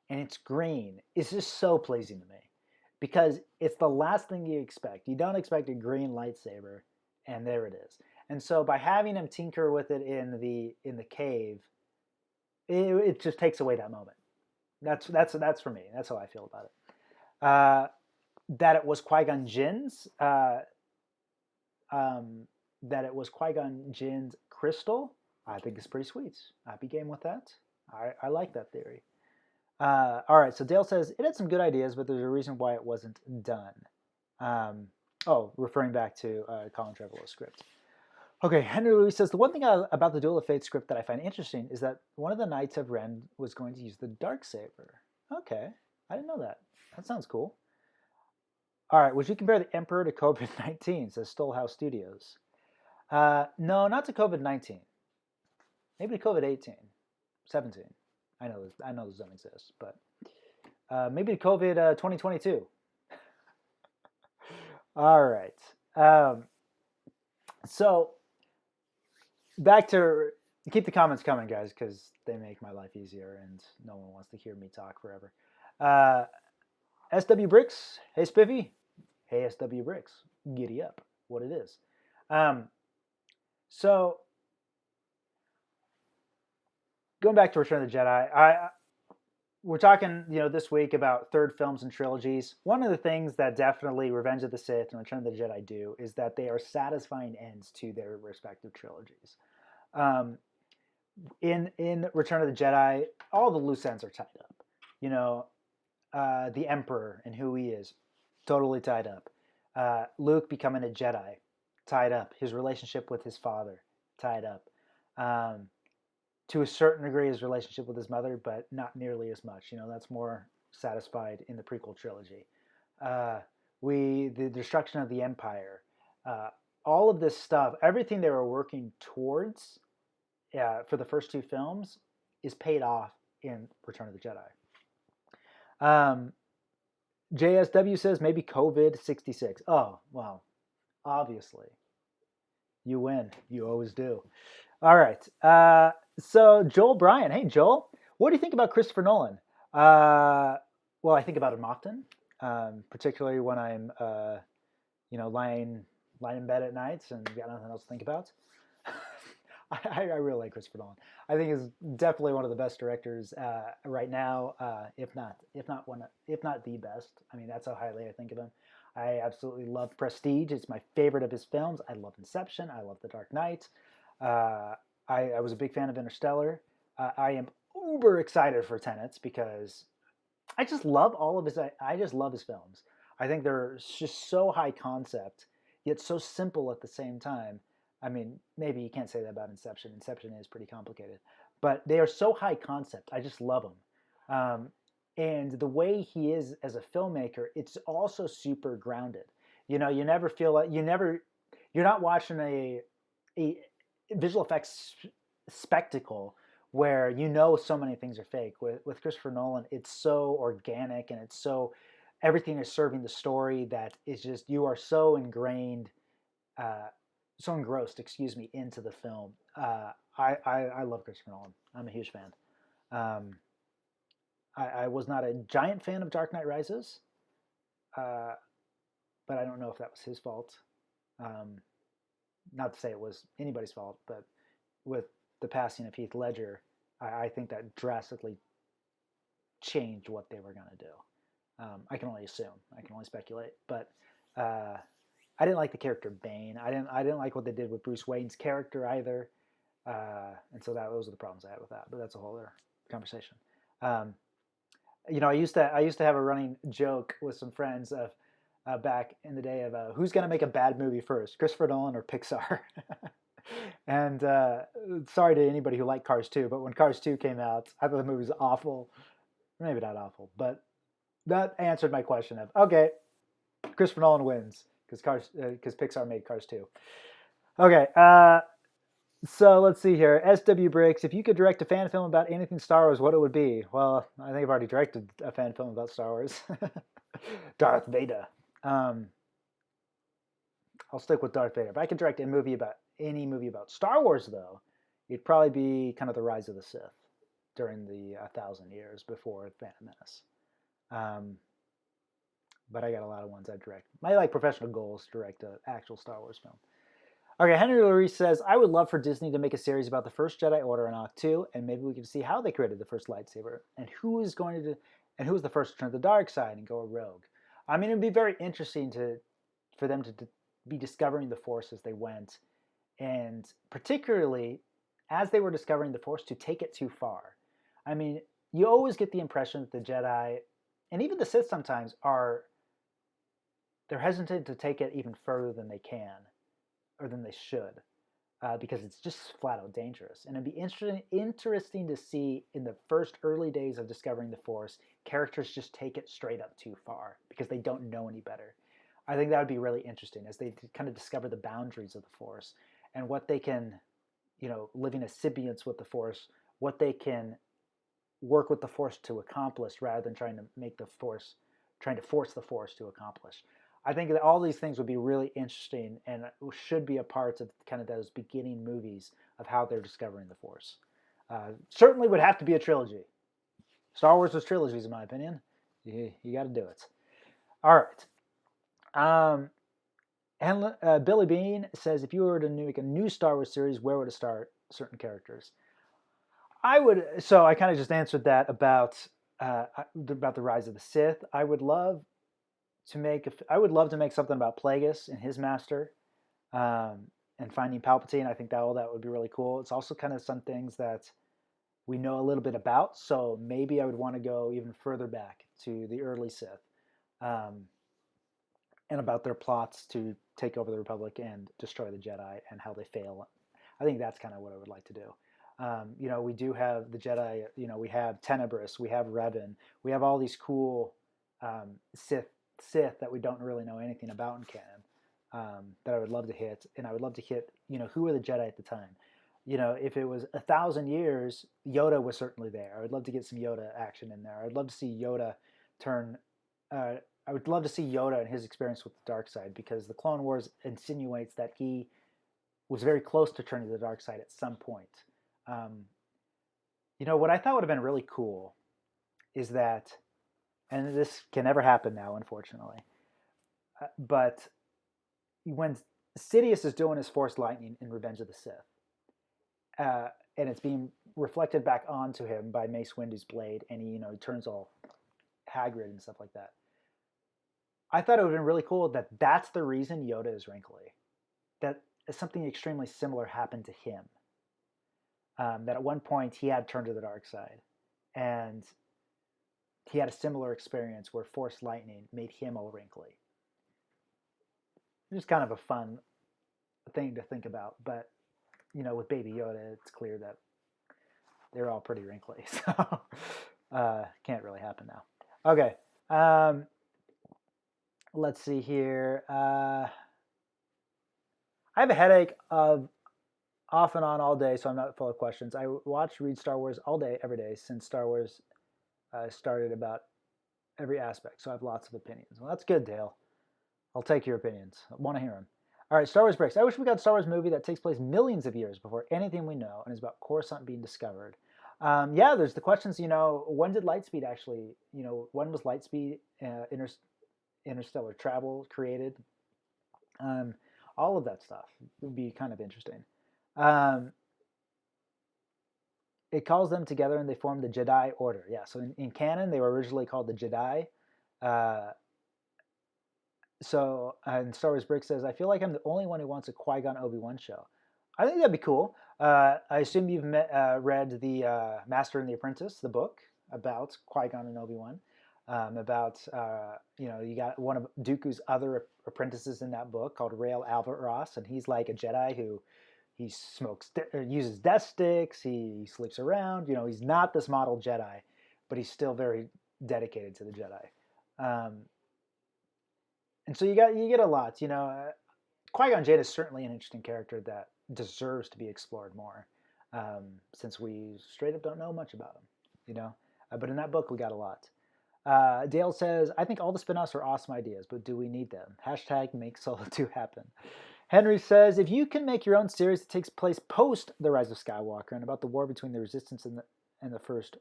and it's green, is just so pleasing to me, because it's the last thing you expect. You don't expect a green lightsaber, and there it is. And so by having him tinker with it in the cave, it just takes away that moment. That's for me. That's how I feel about it. That it was Qui-Gon Jinn's. That it was Qui-Gon Jinn's crystal, I think is pretty sweet. I'd be game with that. I like that theory. All right, so Dale says, it had some good ideas, but there's a reason why it wasn't done. Referring back to Colin Trevorrow's script. Okay, Henry Louis says, the one thing about the Duel of Fate script that I find interesting is that one of the Knights of Ren was going to use the Darksaber. Okay, I didn't know that. That sounds cool. All right, would you compare the Emperor to COVID-19, says Stollhouse Studios? No, not to COVID-19. Maybe to COVID-18, 17. I know those don't exist, but maybe to COVID 2022. All right. So back to keep the comments coming, guys, because they make my life easier, and no one wants to hear me talk forever. SW Bricks, hey Spiffy, hey SW Bricks, giddy up, what it is. So going back to Return of the Jedi, we're talking, this week about third films and trilogies. One of the things that definitely Revenge of the Sith and Return of the Jedi do is that they are satisfying ends to their respective trilogies. In Return of the Jedi, all the loose ends are tied up. The Emperor and who he is. totally tied up. Luke becoming a Jedi, tied up. His relationship with his father, tied up. Um, to a certain degree, his relationship with his mother, but not nearly as much. That's more satisfied in the prequel trilogy. Uh, the destruction of the Empire, uh, all of this stuff, everything they were working towards for the first two films is paid off in Return of the Jedi. Um, JSW says maybe COVID 66. Oh, well, obviously. You win. You always do. All right. So Joel Bryan. Hey, Joel. What do you think about Christopher Nolan? Well, I think about him often, particularly when I'm, lying in bed at nights and got nothing else to think about. I really like Christopher Nolan. I think he's definitely one of the best directors right now, if not the best. I mean, that's how highly I think of him. I absolutely love Prestige. It's my favorite of his films. I love Inception. I love The Dark Knight. Uh, I was a big fan of Interstellar. I am uber excited for Tenets because I just love all of his. I just love his films. I think they're just so high concept, yet so simple at the same time. I mean, maybe you can't say that about Inception. Inception is pretty complicated, but they are so high concept. I just love them, and the way he is as a filmmaker, it's also super grounded. You never feel like you're not watching a visual effects spectacle where so many things are fake. With Christopher Nolan, it's so organic and it's so everything is serving the story that is just you are so ingrained, so engrossed, excuse me, into the film. I love Christopher Nolan. I'm a huge fan. Um, I was not a giant fan of Dark Knight Rises, uh, but I don't know if that was his fault. Um, Not to say it was anybody's fault, but with the passing of Heath Ledger, I think that drastically changed what they were going to do. I can only assume. I can only speculate. But uh, I didn't like the character Bane. I didn't like what they did with Bruce Wayne's character either. And so those are the problems I had with that. But that's a whole other conversation. Um, I used to have a running joke with some friends of back in the day of who's going to make a bad movie first, Christopher Nolan or Pixar. And sorry to anybody who liked Cars 2, but when Cars 2 came out, I thought the movie was awful. Maybe not awful, but that answered my question of okay, Christopher Nolan wins because Pixar made Cars 2. Okay, so let's see here. SW Bricks, if you could direct a fan film about anything Star Wars, what it would be? Well, I think I've already directed a fan film about Star Wars. Darth Vader. I'll stick with Darth Vader. If I could direct any movie about Star Wars, though, it'd probably be kind of the rise of the Sith during the 1,000 years before Phantom Menace. But I got a lot of ones I'd direct. My professional goal is to direct an actual Star Wars film. Okay, Henry Lurie says, I would love for Disney to make a series about the first Jedi Order in Act 2, and maybe we can see how they created the first lightsaber, and who was the first to turn to the dark side and go a rogue. I mean, it'd be very interesting for them to be discovering the Force as they went, and particularly as they were discovering the Force, to take it too far. I mean, you always get the impression that the Jedi, and even the Sith sometimes, they're hesitant to take it even further than they can, or than they should, because it's just flat out dangerous. And it'd be interesting to see in the first early days of discovering the Force, characters just take it straight up too far because they don't know any better. I think that would be really interesting as they kind of discover the boundaries of the Force and what they can, living as symbionts with the Force, what they can work with the Force to accomplish rather than trying to force the Force to accomplish. I think that all these things would be really interesting and should be a part of kind of those beginning movies of how they're discovering the Force. Certainly would have to be a trilogy. Star Wars was trilogies, in my opinion. You got to do it. All right. And Billy Bean says, if you were to make a new Star Wars series, where would it start certain characters? So I kind of just answered that about the rise of the Sith. I would love to make something about Plagueis and his master, and finding Palpatine. I think that would be really cool. It's also kind of some things that we know a little bit about, so maybe I would want to go even further back to the early Sith. and about their plots to take over the Republic and destroy the Jedi and how they fail. I think that's kind of what I would like to do. We do have the Jedi. We have Tenebris, we have Revan, we have all these cool Sith that we don't really know anything about in canon, that I would love to hit, and I would love to hit. Who were the Jedi at the time? If it was 1,000 years, Yoda was certainly there. I would love to get some Yoda action in there. I'd love to see Yoda turn. I would love to see Yoda and his experience with the dark side, because the Clone Wars insinuates that he was very close to turning to the dark side at some point. Um, what I thought would have been really cool is that, and this can never happen now, unfortunately, but when Sidious is doing his Force Lightning in Revenge of the Sith, and it's being reflected back onto him by Mace Windu's blade, and he turns all haggard and stuff like that. I thought it would have been really cool that that's the reason Yoda is wrinkly. That something extremely similar happened to him. That at one point he had turned to the dark side, and he had a similar experience where Force Lightning made him all wrinkly. Just kind of a fun thing to think about, but with Baby Yoda, it's clear that they're all pretty wrinkly, so can't really happen now. Okay, let's see here. I have a headache of off and on all day, so I'm not full of questions. I read Star Wars all day, every day, since Star Wars started, about every aspect, so I have lots of opinions. Well, that's good, Dale. I'll take your opinions. I want to hear them. All right, Star Wars breaks. I wish we got a Star Wars movie that takes place millions of years before anything we know and is about Coruscant being discovered. Yeah, there's the questions, when did Lightspeed actually, when was Lightspeed interstellar travel created? All of that stuff would be kind of interesting. It calls them together and they form the Jedi Order. Yeah, so in canon, they were originally called the Jedi. And Star Wars Brick says, I feel like I'm the only one who wants a Qui-Gon Obi-Wan show. I think that'd be cool. I assume you've read the Master and the Apprentice, the book about Qui-Gon and Obi-Wan. You got one of Dooku's other apprentices in that book called Rael Alvaros, and he's like a Jedi who he uses death sticks, he sleeps around. He's not this model Jedi, but he's still very dedicated to the Jedi. And so you get a lot. Qui-Gon Jinn is certainly an interesting character that deserves to be explored more, since we straight up don't know much about him. But in that book we got a lot. Dale says, I think all the spin-offs are awesome ideas, but do we need them? # make Solo 2 happen. Henry says, if you can make your own series that takes place post The Rise of Skywalker and about the war between the Resistance and the First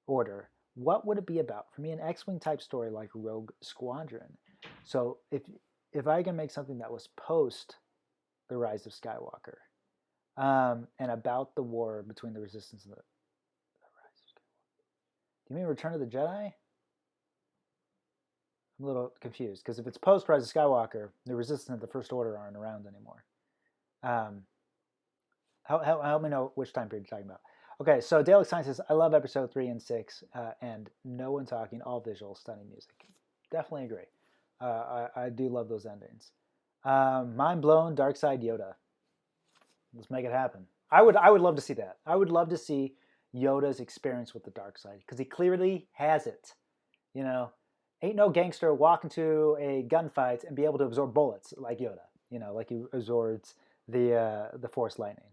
Order, what would it be about? For me, an X-Wing type story like Rogue Squadron. So if I can make something that was post The Rise of Skywalker, and about the war between the Resistance and the Rise of Skywalker. Do you mean Return of the Jedi? I'm a little confused, because if it's post Rise of Skywalker, the Resistance and the First Order aren't around anymore. Help me know which time period you're talking about. Okay, so Dale Science says, I love episode 3 and 6, and no one talking, all visual, stunning music. Definitely agree. I do love those endings. Mind blown, Dark Side Yoda. Let's make it happen. I would love to see that. I would love to see Yoda's experience with the dark side, because he clearly has it. Ain't no gangster walk into a gunfight and be able to absorb bullets like Yoda. Like he absorbs the Force Lightning.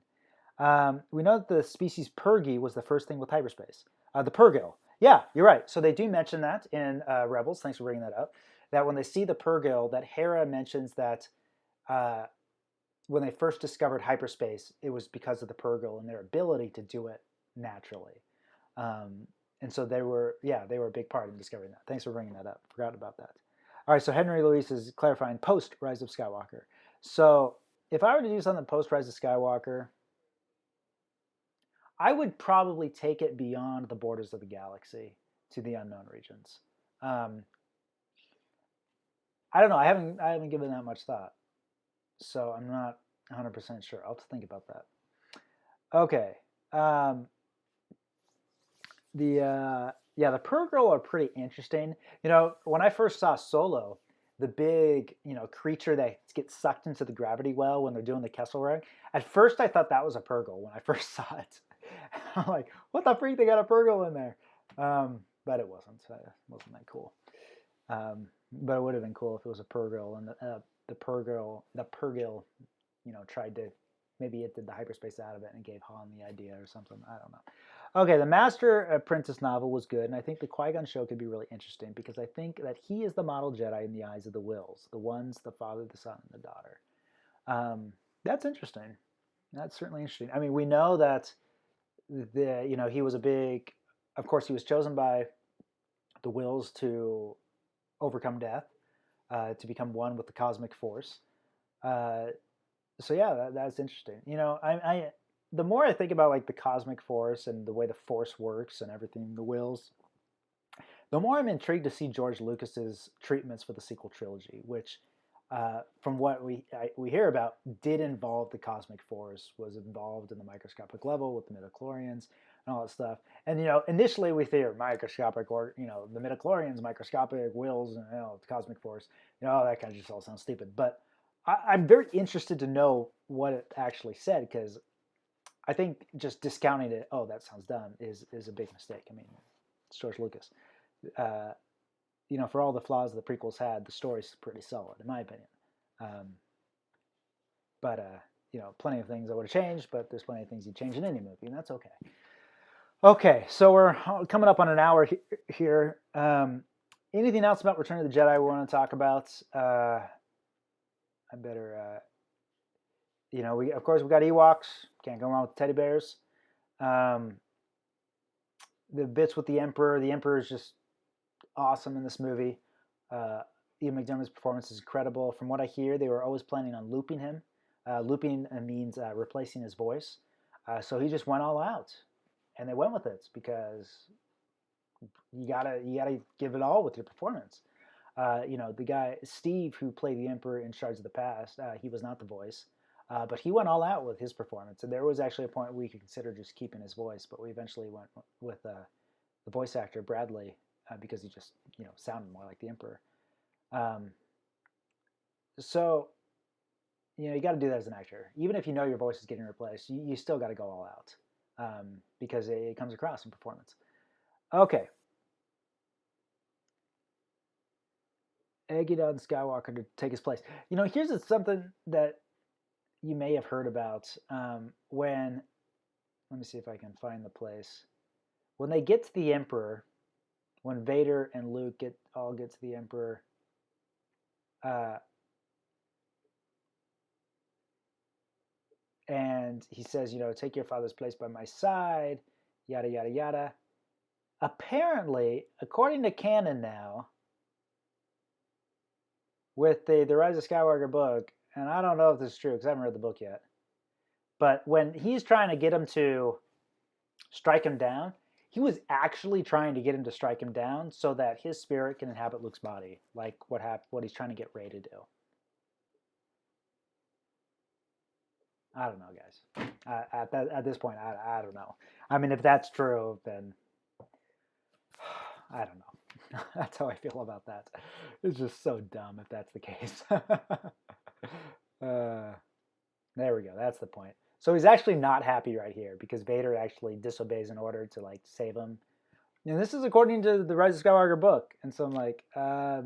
We know that the species Purgi was the first thing with hyperspace. The Purgil. Yeah, you're right. So they do mention that in Rebels. Thanks for bringing that up. That when they see the Purgil, that Hera mentions that when they first discovered hyperspace, it was because of the Purgil and their ability to do it naturally. And so they were a big part in discovering that. Thanks for bringing that up. Forgot about that. All right, so Henry Luis is clarifying post Rise of Skywalker. So if I were to do something post Rise of Skywalker, I would probably take it beyond the borders of the galaxy to the unknown regions. I don't know. I haven't given that much thought, so I'm not 100% sure. I'll have to think about that. Okay. The Purgil are pretty interesting. When I first saw Solo, the big, creature that gets sucked into the gravity well when they're doing the Kessel Run. At first, I thought that was a Purgle when I first saw it. I'm like, what the freak? They got a Purgle in there. But it wasn't. So it wasn't that cool. But it would have been cool if it was a Purgle and the Purgle, tried to, maybe it did the hyperspace out of it and gave Han the idea or something. I don't know. Okay, the Master Apprentice novel was good, and I think the Qui-Gon show could be really interesting because I think that he is the model Jedi in the eyes of the Wills, the ones, the father, the son, and the daughter. That's interesting. That's certainly interesting. I mean, we know that he was a big. Of course, he was chosen by the Wills to overcome death, to become one with the cosmic force. So yeah, that's interesting. The more I think about like the cosmic force and the way the force works and everything, the Wills, the more I'm intrigued to see George Lucas's treatments for the sequel trilogy, which, from what we hear about, did involve the cosmic force, was involved in the microscopic level with the midichlorians and all that stuff. And initially we fear microscopic, or the midichlorians, microscopic, Wills, and the cosmic force. That kind of just all sounds stupid. But I'm very interested to know what it actually said, because I think just discounting it, oh, that sounds dumb, is a big mistake. I mean, it's George Lucas. For all the flaws the prequels had, the story's pretty solid, in my opinion. But plenty of things I would have changed, but there's plenty of things you change in any movie, and that's okay. Okay, so we're coming up on an hour here. Anything else about Return of the Jedi we want to talk about? I better... of course, we got Ewoks. Can't go wrong with teddy bears. The bits with the Emperor. The Emperor is just awesome in this movie. Ian McDiarmid's performance is incredible. From what I hear, they were always planning on looping him. Looping means replacing his voice. So he just went all out, and they went with it because you gotta give it all with your performance. The guy Steve, who played the Emperor in Shards of the Past, he was not the voice. But he went all out with his performance, and there was actually a point we could consider just keeping his voice, but we eventually went with the voice actor Bradley, because he just sounded more like the Emperor. So you got to do that as an actor, even if your voice is getting replaced. You still got to go all out, because it comes across in performance. Okay. Egging on Skywalker to take his place. Here's something that you may have heard about, when, let me see if I can find the place. When they get to the Emperor, when Vader and Luke get to the Emperor, and he says, take your father's place by my side, yada, yada, yada. Apparently, according to canon now, with the Rise of Skywalker book, and I don't know if this is true because I haven't read the book yet, but when he's trying to get him to strike him down, he was actually trying to get him to strike him down so that his spirit can inhabit Luke's body, like what he's trying to get Rey to do. I don't know, guys. At this point, I don't know. I mean, if that's true, then I don't know. That's how I feel about that. It's just so dumb if that's the case. There we go. That's the point. So he's actually not happy right here because Vader actually disobeys an order to save him. And this is according to the Rise of Skywalker book. And so I'm like, I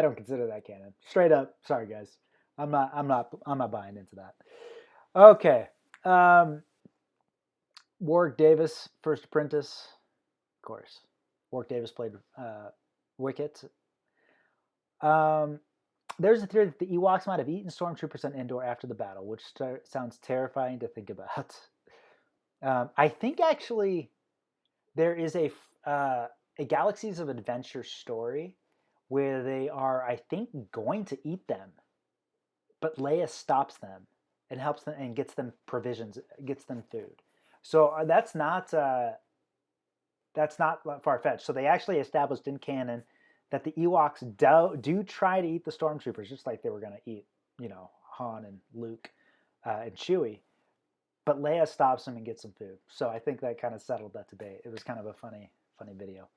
don't consider that canon. Straight up, sorry guys. I'm not buying into that. Okay. Warwick Davis, First Apprentice, of course. Warwick Davis played Wicket. There's a theory that the Ewoks might have eaten stormtroopers on Endor after the battle, which sounds terrifying to think about. I think actually there is a Galaxies of Adventure story where they are, I think, going to eat them, but Leia stops them and helps them and gets them provisions, gets them food. So that's not far-fetched. So they actually established in canon that the Ewoks do try to eat the stormtroopers, just like they were going to eat, Han and Luke and Chewie. But Leia stops them and gets them food. So I think that kind of settled that debate. It was kind of a funny video.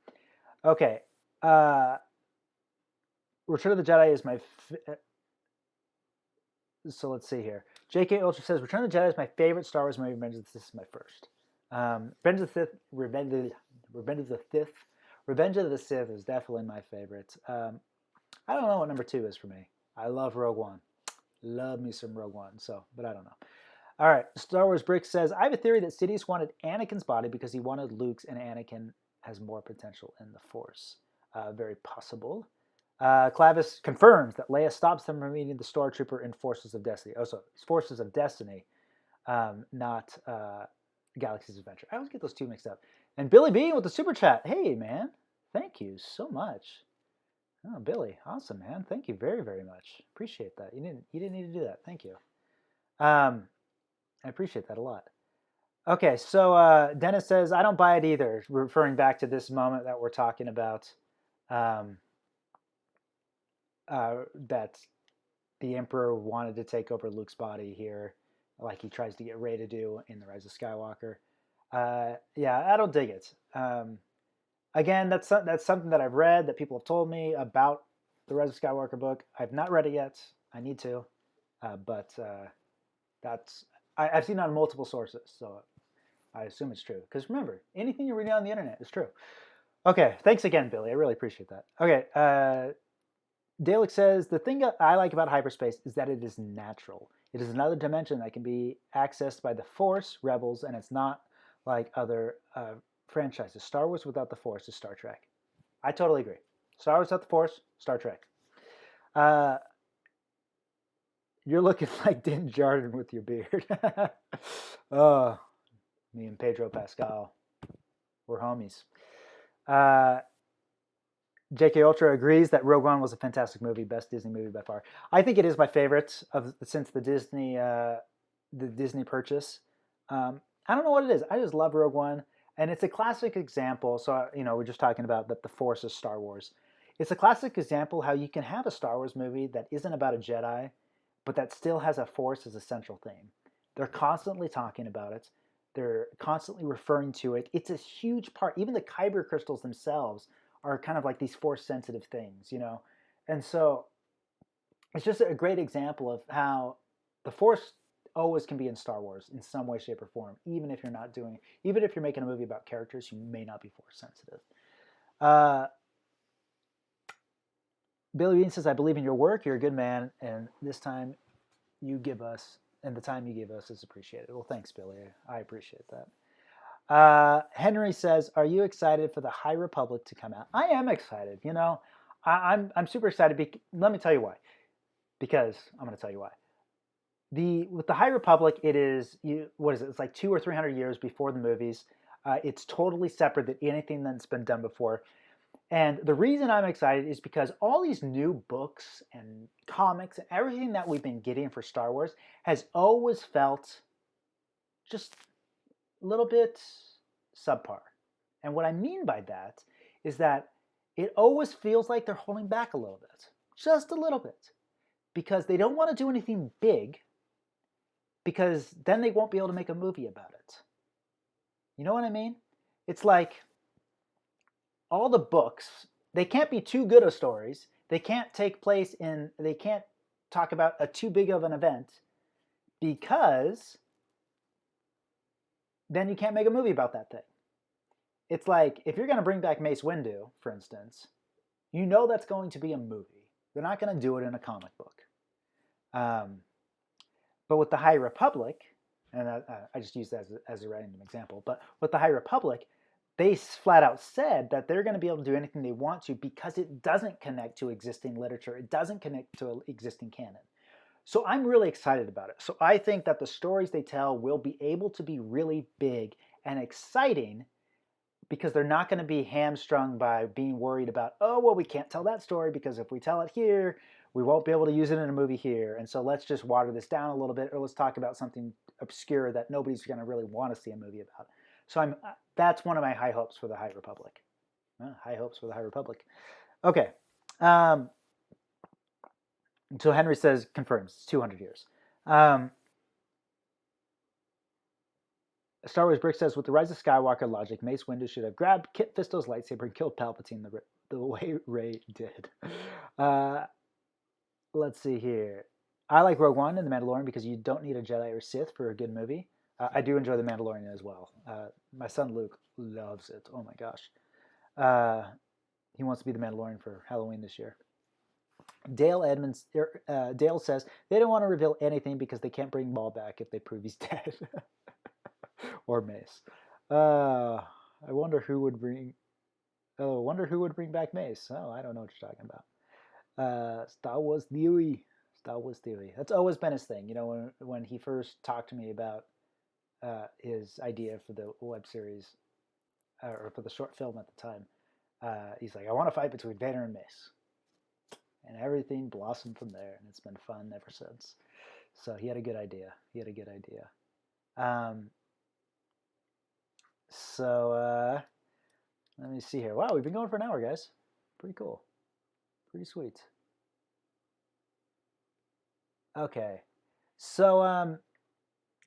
Okay, Return of the Jedi is my. So let's see here. J.K. Ultra says Return of the Jedi is my favorite Star Wars movie. Revenge of the Sith is my first. Revenge of the Sith. Revenge of the Sith is definitely my favorite. I don't know what number 2 is for me. I love Rogue One. Love me some Rogue One. So, but I don't know. All right. Star Wars Brick says I have a theory that Sidious wanted Anakin's body because he wanted Luke's, and Anakin has more potential in the Force. Very possible. Clavis confirms that Leia stops them from meeting the Stormtrooper in Forces of Destiny. Oh, so it's Forces of Destiny, not Galaxy's Adventure. I always get those two mixed up. And Billy Bean with the super chat. Hey, man. Thank you so much. Oh, Billy. Awesome, man. Thank you very, very much. Appreciate that. You didn't need to do that. Thank you. I appreciate that a lot. Okay, so Dennis says, I don't buy it either, referring back to this moment that we're talking about. That the Emperor wanted to take over Luke's body here, like he tries to get Rey to do in The Rise of Skywalker. Yeah, I don't dig it. Again, that's something that I've read, that people have told me about the Rise of Skywalker book. I've not read it yet. I need to, but I've seen it on multiple sources, so I assume it's true. Because remember, anything you read on the internet is true. Okay, thanks again, Billy. I really appreciate that. Okay, Dalek says, the thing I like about hyperspace is that it is natural. It is another dimension that can be accessed by the Force, Rebels, and it's not like other franchises. Star Wars without the Force is Star Trek. I totally agree. Star Wars without the Force, Star Trek. You're looking like Din Djarin with your beard. Oh, me and Pedro Pascal, we're homies. JK Ultra agrees that Rogue One was a fantastic movie, best Disney movie by far. I think it is my favorite since the Disney purchase. I don't know what it is. I just love Rogue One, and it's a classic example. So we're just talking about that the Force is Star Wars. It's a classic example how you can have a Star Wars movie that isn't about a Jedi, but that still has a Force as a central theme. They're constantly talking about it. They're constantly referring to it. It's a huge part. Even the Kyber crystals themselves are kind of like these Force sensitive things, and so it's just a great example of how the Force always can be in Star Wars in some way, shape, or form, even if you're making a movie about characters who may not be Force sensitive. Billy Bean says, I believe in your work. You're a good man, and this time you give us, and the time you give us is appreciated. Well, thanks, Billy. I appreciate that. Henry says, are you excited for the High Republic to come out? I am excited. I'm super excited. Let me tell you why. Because I'm going to tell you why. With the High Republic, it is, what is it? It's like 200 or 300 years before the movies. It's totally separate than anything that's been done before. And the reason I'm excited is because all these new books and comics and everything that we've been getting for Star Wars has always felt just a little bit subpar. And what I mean by that is that it always feels like they're holding back a little bit, just a little bit, because they don't want to do anything big, because then they won't be able to make a movie about it. You know what I mean? It's like all the books, they can't be too good of stories. They can't they can't talk about a too big of an event, because then you can't make a movie about that thing. It's like, if you're going to bring back Mace Windu, for instance, that's going to be a movie. They're not going to do it in a comic book. But with the High Republic, and I just use that as a random example, but with the High Republic, they flat out said that they're going to be able to do anything they want to because it doesn't connect to existing literature. It doesn't connect to existing canon. So I'm really excited about it. So I think that the stories they tell will be able to be really big and exciting, because they're not going to be hamstrung by being worried about, we can't tell that story because if we tell it here, we won't be able to use it in a movie here. And so let's just water this down a little bit, or let's talk about something obscure that nobody's going to really want to see a movie about. So that's one of my high hopes for the High Republic. High hopes for the High Republic. Okay. So Henry says, confirms, it's 200 years. Star Wars Brick says, with the rise of Skywalker logic, Mace Windu should have grabbed Kit Fisto's lightsaber and killed Palpatine the way Rey did. Uh, let's see here. I like Rogue One and The Mandalorian because you don't need a Jedi or Sith for a good movie. I do enjoy The Mandalorian as well. My son Luke loves it. Oh my gosh. He wants to be the Mandalorian for Halloween this year. Dale says they don't want to reveal anything because they can't bring Maul back if they prove he's dead. Or Mace. I wonder who would bring. Oh, I wonder who would bring back Mace. Oh, I don't know what you're talking about. Star Wars theory. Star Wars theory. That's always been his thing. You know, when he first talked to me about his idea for the web series or for the short film at the time, he's like, I want to fight between Vader and Mace. And everything blossomed from there, and it's been fun ever since. So he had a good idea. Let me see here. Wow, we've been going for an hour, guys. Pretty cool. Pretty sweet. Okay. So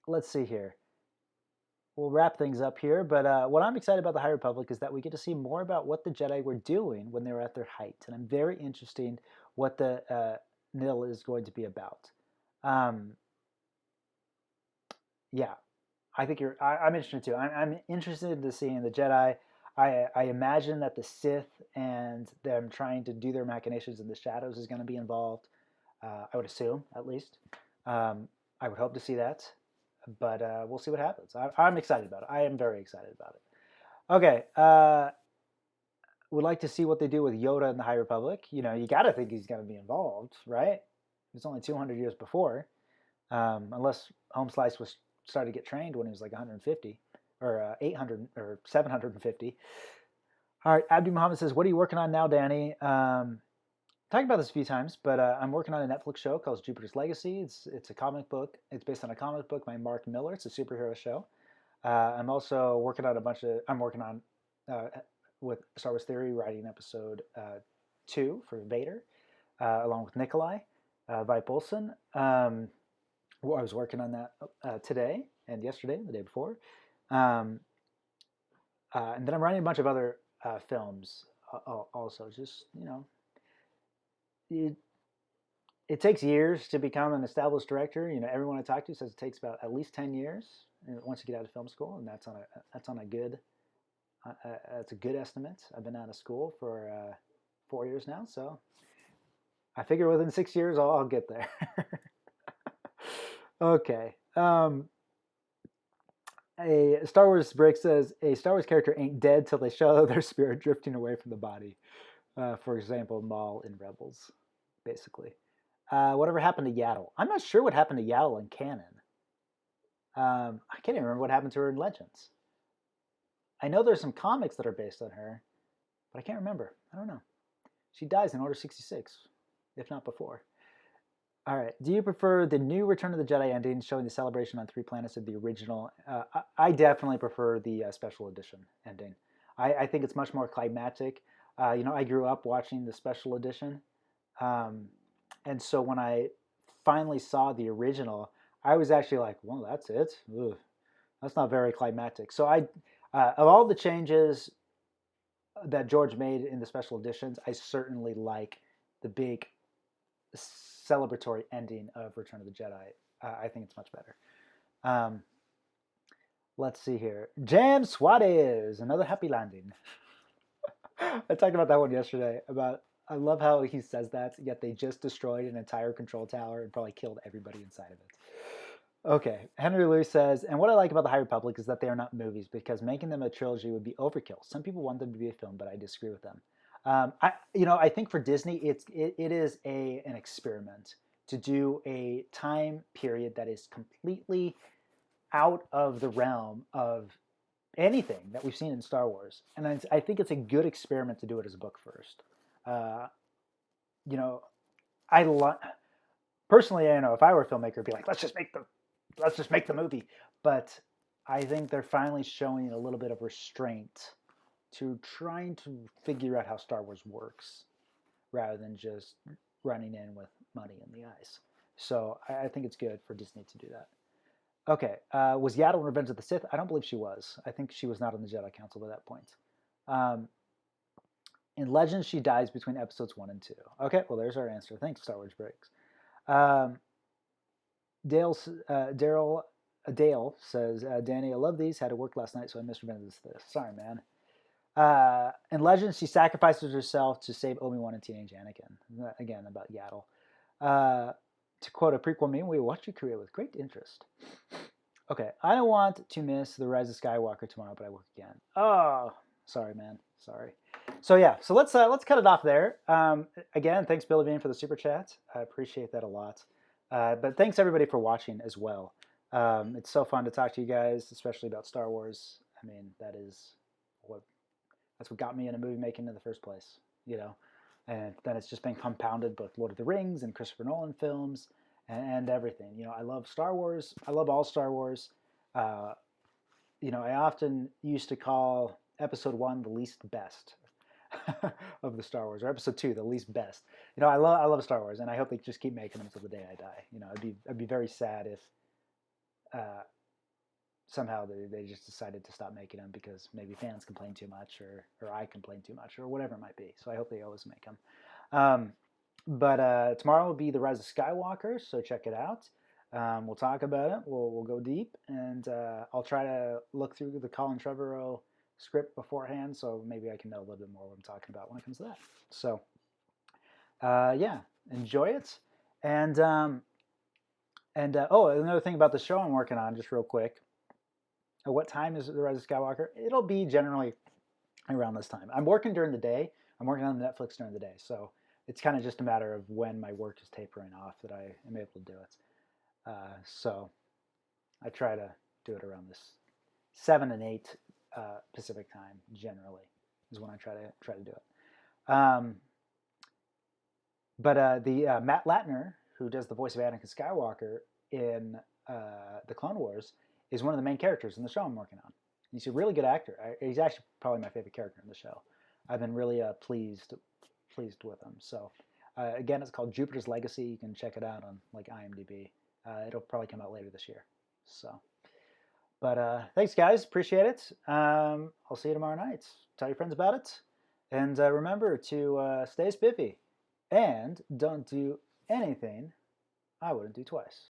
let's see here. We'll wrap things up here, but what I'm excited about the High Republic is that we get to see more about what the Jedi were doing when they were at their height, and I'm very interested in what the NIL is going to be about. Yeah, I think I'm interested too. I'm interested to seeing the Jedi. I imagine that the Sith and them trying to do their machinations in the shadows is going to be involved. I would assume, at least. I would hope to see that, but we'll see what happens. I'm excited about it. I am very excited about it. Okay, would like to see what they do with Yoda in the High Republic. You know, you got to think he's going to be involved, right? It's only 200 years before, unless Home Slice was started to get trained when he was like 150 or 800 or 750. All right, Abdi Muhammad says, what are you working on now, Danny? Talked about this a few times, but I'm working on a Netflix show called Jupiter's Legacy. It's a comic book. It's based on a comic book by Mark Miller. It's a superhero show. I'm also working on I'm working on with Star Wars Theory, writing episode 2 for Vader, along with Nikolai Vipe Olson. I was working on that today and yesterday, the day before. And then I'm writing a bunch of other films also. Just, you know, it takes years to become an established director. You know, everyone I talk to says it takes about at least 10 years once you get out of film school, and that's on a good that's a good estimate. I've been out of school for 4 years now, so I figure within 6 years I'll get there. Okay. A Star Wars Break says a Star Wars character ain't dead till they show their spirit drifting away from the body. For example, Maul in Rebels, basically. Whatever happened to Yaddle? I'm not sure what happened to Yaddle in canon. I can't even remember what happened to her in Legends. I know there's some comics that are based on her, but I can't remember. I don't know. She dies in Order 66, if not before. All right. Do you prefer the new Return of the Jedi ending showing the celebration on 3 planets of the original? I definitely prefer the special edition ending. I think it's much more climactic. You know, I grew up watching the special edition. And so when I finally saw the original, I was actually like, well, that's it. Ugh, that's not very climactic. So of all the changes that George made in the special editions, I certainly like the big celebratory ending of Return of the Jedi. I think it's much better. Let's see here. Jam Suarez, another happy landing. I talked about that one yesterday. I love how he says that, yet they just destroyed an entire control tower and probably killed everybody inside of it. Okay, Henry Lewis says, and what I like about the High Republic is that they are not movies because making them a trilogy would be overkill. Some people want them to be a film, but I disagree with them. I think for Disney, it is an experiment to do a time period that is completely out of the realm of anything that we've seen in Star Wars, and I think it's a good experiment to do it as a book first. You know, personally, you know, if I were a filmmaker, I'd be like, let's just make the movie. But I think they're finally showing a little bit of restraint to trying to figure out how Star Wars works, rather than just running in with money in the eyes. So I think it's good for Disney to do that. Okay, was Yaddle in Revenge of the Sith? I don't believe she was. I think she was not on the Jedi Council at that point. In Legends, she dies between episodes 1 and 2. Okay, well, there's our answer. Thanks, Star Wars Breaks. Dale says, Danny, I love these. Had to work last night, so I missed Revenge of the Sith. Sorry, man. In Legends, she sacrifices herself to save Obi-Wan and teenage Anakin. Again, about Yaddle. To quote a prequel meme, we watched your career with great interest. Okay, I don't want to miss The Rise of Skywalker tomorrow, but I work again. Oh, sorry, man. Sorry. So yeah, so let's cut it off there. Again, thanks Billy Bean for the super chat. I appreciate that a lot. But thanks everybody for watching as well. It's so fun to talk to you guys, especially about Star Wars. I mean, that's what got me into movie making in the first place, you know. And then it's just been compounded with Lord of the Rings and Christopher Nolan films and everything. You know, I love Star Wars. I love all Star Wars. You know, I often used to call Episode 1 the least best of the Star Wars, or Episode 2 the least best. You know, I love Star Wars, and I hope they just keep making them until the day I die. You know, I'd be very sad if somehow they just decided to stop making them because maybe fans complain too much, or I complain too much, or whatever it might be. So I hope they always make them. But tomorrow will be The Rise of Skywalker, so check it out. We'll talk about it. We'll go deep, and I'll try to look through the Colin Trevorrow script beforehand, so maybe I can know a little bit more what I'm talking about when it comes to that. So yeah, enjoy it. And oh, another thing about the show I'm working on, just real quick. What time is The Rise of Skywalker? It'll be generally around this time. I'm working during the day. I'm working on Netflix during the day, so it's kind of just a matter of when my work is tapering off that I am able to do it. So I try to do it around this 7 and 8 Pacific time. Generally, is when I try to do it. But Matt Latner, who does the voice of Anakin Skywalker in the Clone Wars, is one of the main characters in the show I'm working on. He's a really good actor. He's actually probably my favorite character in the show. I've been really pleased with him. So again, it's called Jupiter's Legacy. You can check it out on like IMDb. It'll probably come out later this year. So, but thanks guys, appreciate it. I'll see you tomorrow night. Tell your friends about it, and remember to stay spiffy and don't do anything I wouldn't do twice.